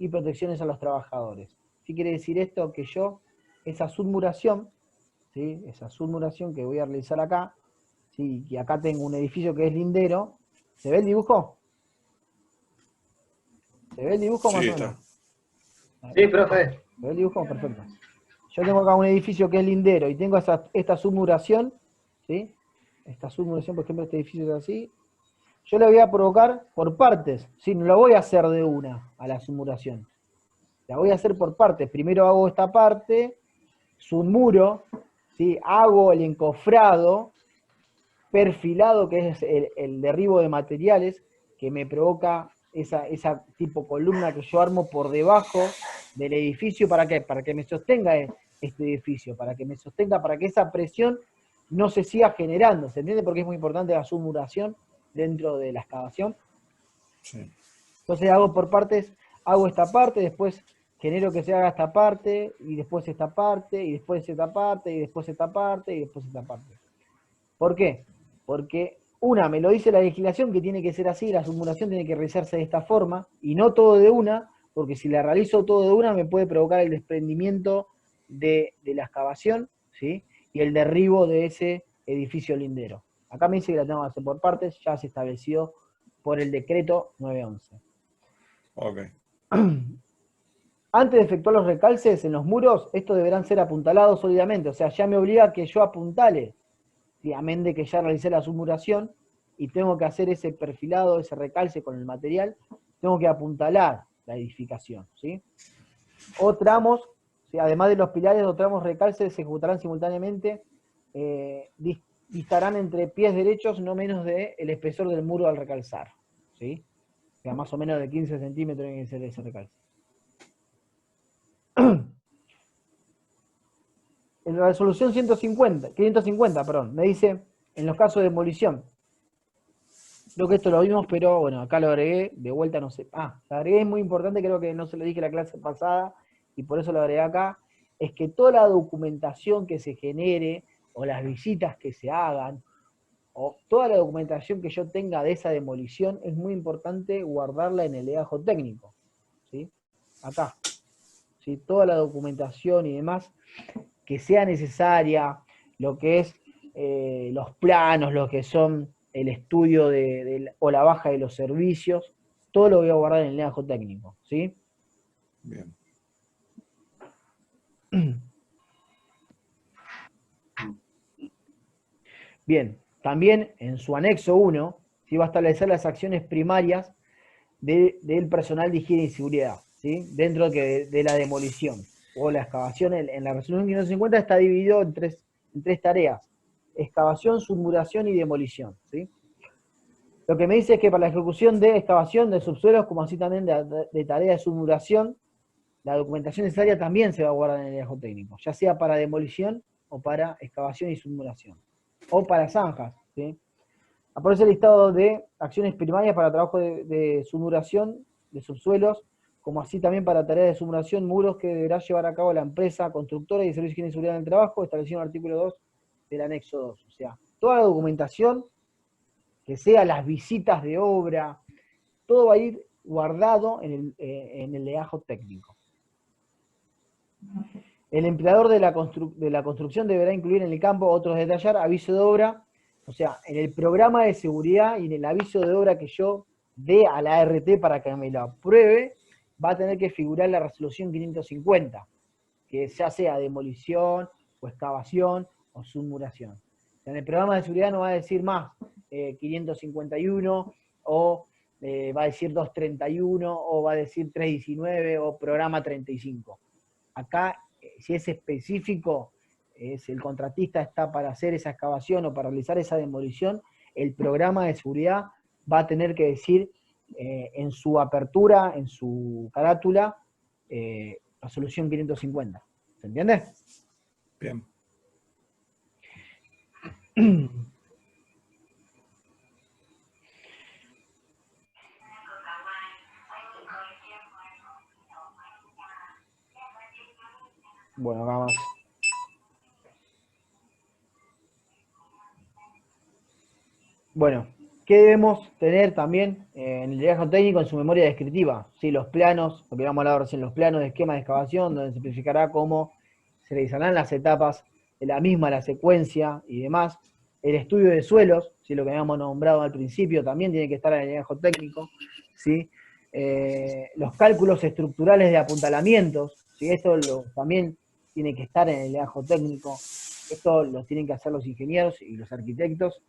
y protecciones a los trabajadores. ¿Qué quiere decir esto? Que yo, esa submuración, ¿sí? Esa submuración que voy a realizar acá, ¿sí? Que acá tengo un edificio que es lindero. ¿Se ve el dibujo? ¿Se ve el dibujo más Sí, o menos? está. Sí, profe. ¿Se ve el dibujo? Perfecto. Yo tengo acá un edificio que es lindero y tengo esta submuración, ¿sí? Esta submuración, por ejemplo, este edificio es así. Yo la voy a provocar por partes, ¿sí? No la voy a hacer de una a la submuración. La voy a hacer por partes. Primero hago esta parte, submuro, ¿sí? Hago el encofrado, perfilado, que es el derribo de materiales, que me provoca esa tipo columna que yo armo por debajo del edificio. ¿Para qué? Para que me sostenga este edificio, para que me sostenga, para que esa presión no se siga generando. ¿Se entiende? Porque es muy importante la submuración dentro de la excavación. Sí. Entonces hago por partes, hago esta parte, después genero que se haga esta parte, y después esta parte, y después esta parte, y después esta parte, y después esta parte. ¿Por qué? Porque me lo dice la legislación que tiene que ser así, la submuración tiene que realizarse de esta forma, y no todo de una, porque si la realizo todo de una me puede provocar el desprendimiento de la excavación, ¿sí? Y el derribo de ese edificio lindero. Acá me dice que la tengo que hacer por partes, ya se estableció por el decreto 911. Ok. Antes de efectuar los recalces en los muros, estos deberán ser apuntalados sólidamente, o sea, ya me obliga a que yo apuntale, ¿sí? Amén de que ya realicé la submuración y tengo que hacer ese perfilado, ese recalce con el material, tengo que apuntalar la edificación, ¿sí? O tramos, ¿sí? Además de los pilares o tramos recalces, se ejecutarán simultáneamente, distarán entre pies derechos no menos del espesor del muro al recalzar, ¿sí? O sea, más o menos de 15 centímetros tiene que ser ese recalce. En la resolución 550, perdón, me dice, en los casos de demolición, creo que esto lo vimos, pero bueno, acá lo agregué, de vuelta no sé. Lo agregué, es muy importante, creo que no se lo dije la clase pasada, y por eso lo agregué acá, es que toda la documentación que se genere, o las visitas que se hagan, o toda la documentación que yo tenga de esa demolición, es muy importante guardarla en el legajo técnico, ¿sí? Acá, ¿sí? Toda la documentación y demás que sea necesaria, lo que es los planos, lo que son el estudio o la baja de los servicios, todo lo voy a guardar en el legajo técnico, ¿sí? Bien. Bien, también en su anexo 1, ¿sí? Va a establecer las acciones primarias del personal de higiene y seguridad, ¿sí? Dentro de la demolición o la excavación. En la resolución 550 está dividido en tres tareas: excavación, submuración y demolición, ¿sí? Lo que me dice es que para la ejecución de excavación de subsuelos, como así también de tarea de submuración, la documentación necesaria también se va a guardar en el legajo técnico, ya sea para demolición o para excavación y submuración, o para zanjas, ¿sí? Aparece el listado de acciones primarias para trabajo de submuración de subsuelos, como así también para tareas de submuración, muros que deberá llevar a cabo la empresa constructora y de servicios de higiene y seguridad en el trabajo, establecido en el artículo 2 del anexo 2. O sea, toda la documentación, que sea las visitas de obra, todo va a ir guardado en el legajo técnico. El empleador de la construcción deberá incluir en el campo otros detallar aviso de obra, o sea, en el programa de seguridad y en el aviso de obra que yo dé a la ART para que me lo apruebe, va a tener que figurar la resolución 550, que ya sea demolición o excavación o submuración. En el programa de seguridad no va a decir más 551 o va a decir 231 o va a decir 319 o programa 35. Acá, si es específico, si el contratista está para hacer esa excavación o para realizar esa demolición, el programa de seguridad va a tener que decir en su apertura, en su carátula, resolución 550. ¿Se entiende? Bien. Bueno, acá más. Bueno, ¿Qué debemos tener también en el legajo técnico en su memoria descriptiva? ¿Sí? Los planos, lo que habíamos hablado recién, los planos de esquema de excavación, donde se especificará cómo se realizarán las etapas de la misma, la secuencia y demás. El estudio de suelos, ¿sí? Lo que habíamos nombrado al principio, también tiene que estar en el legajo técnico, ¿sí? Los cálculos estructurales de apuntalamientos, ¿sí? Esto también tiene que estar en el legajo técnico. Esto lo tienen que hacer los ingenieros y los arquitectos,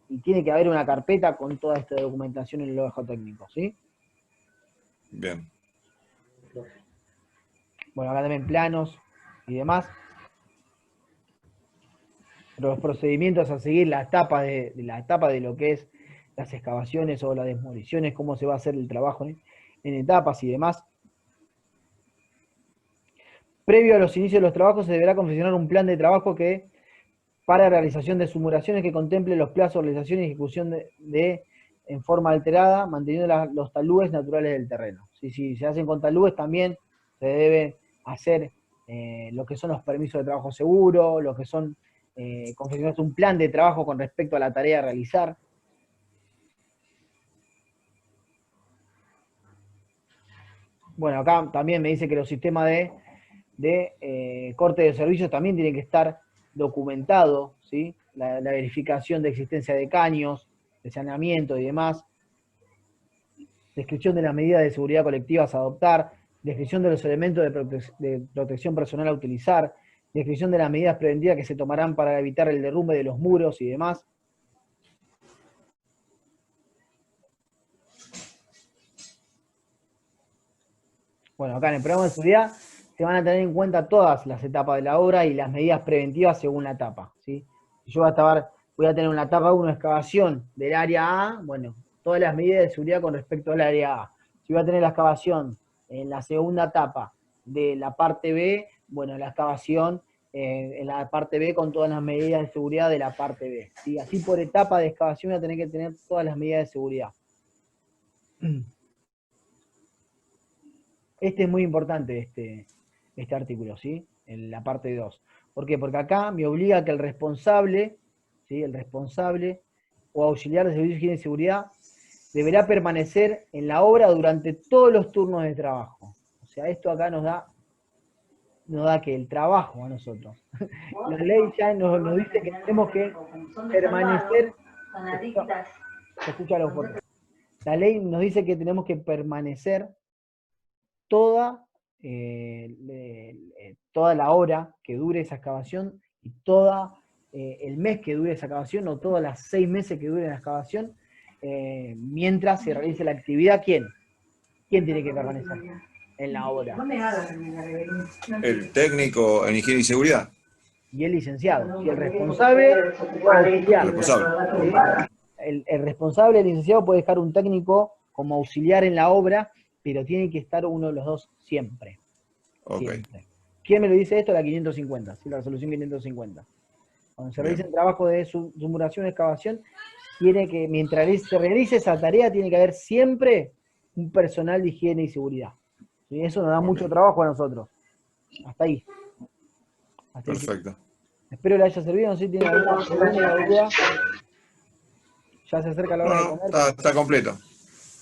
y tiene que haber una carpeta con toda esta documentación en el legajo técnico, ¿sí? Bien. Bueno, acá también planos y demás. Los procedimientos a seguir, la etapa de lo que es las excavaciones o las demoliciones, cómo se va a hacer el trabajo en etapas y demás. Previo a los inicios de los trabajos se deberá confeccionar un plan de trabajo para realización de simulaciones que contemple los plazos, realización y ejecución en forma alterada, manteniendo los talúes naturales del terreno. Si se hacen con talúes también se debe hacer lo que son los permisos de trabajo seguro, lo que son confeccionar un plan de trabajo con respecto a la tarea a realizar. Bueno, acá también me dice que los sistemas de corte de servicios también tienen que estar documentados, ¿sí? La verificación de existencia de caños, de saneamiento y demás. Descripción de las medidas de seguridad colectivas a adoptar, descripción de los elementos de protección personal a utilizar, descripción de las medidas preventivas que se tomarán para evitar el derrumbe de los muros y demás. Bueno, acá en el programa de seguridad se van a tener en cuenta todas las etapas de la obra y las medidas preventivas según la etapa, ¿sí? Si yo voy a tener una etapa 1 de excavación del área A, bueno, todas las medidas de seguridad con respecto al área A. Si voy a tener la excavación en la segunda etapa de la parte B, bueno, la excavación en la parte B con todas las medidas de seguridad de la parte B, ¿sí? Así por etapa de excavación voy a tener que tener todas las medidas de seguridad. Este es muy importante, este artículo, ¿sí? En la parte 2. ¿Por qué? Porque acá me obliga a que el responsable, ¿sí? El responsable o auxiliar de servicio de higiene y seguridad deberá permanecer en la obra durante todos los turnos de trabajo. O sea, esto acá nos da que el trabajo a nosotros. La ley ya nos dice que tenemos que permanecer. Se escucha lo fuerte. La ley nos dice que tenemos que permanecer toda la hora que dure esa excavación y todo el mes que dure esa excavación o todas las 6 meses que dure la excavación, mientras se realice la actividad. ¿Quién tiene que permanecer en la obra? El técnico en higiene y seguridad. Y el licenciado. Y el responsable o auxiliar. El responsable, el licenciado, puede dejar un técnico como auxiliar en la obra, pero tiene que estar uno de los dos siempre. Okay. Siempre. ¿Quién me lo dice esto? La 550, ¿sí? La resolución 550. Cuando se realiza el trabajo de simulación y excavación, tiene que, mientras se realice esa tarea, tiene que haber siempre un personal de higiene y seguridad. ¿Sí? Eso nos da mucho trabajo a nosotros. Hasta ahí. Perfecto. Espero le haya servido. No sé si tiene alguna duda. Ya se acerca la hora de comer. Está completo.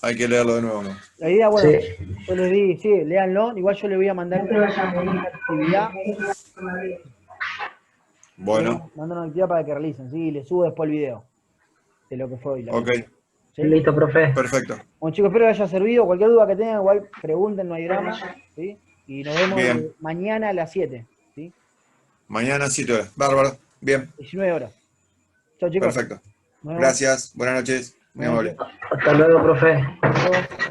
Hay que leerlo de nuevo, ¿no? La idea, bueno, yo les di, sí, léanlo. Igual yo le voy a mandar una actividad. Bueno. Mandar una actividad para que realicen, ¿sí? Y les subo después el video de lo que fue hoy. Ok. ¿Sí? Listo, profe. Perfecto. Bueno, chicos, espero que haya servido. Cualquier duda que tengan, igual pregunten, no hay drama. ¿Sí? Y nos vemos mañana a las 7. ¿Sí? Mañana 7 horas. Bárbaro. Bien. 19 horas. Chao, chicos. Perfecto. Gracias. Buenas noches. Muy amable. Hasta luego, profe. Hasta luego.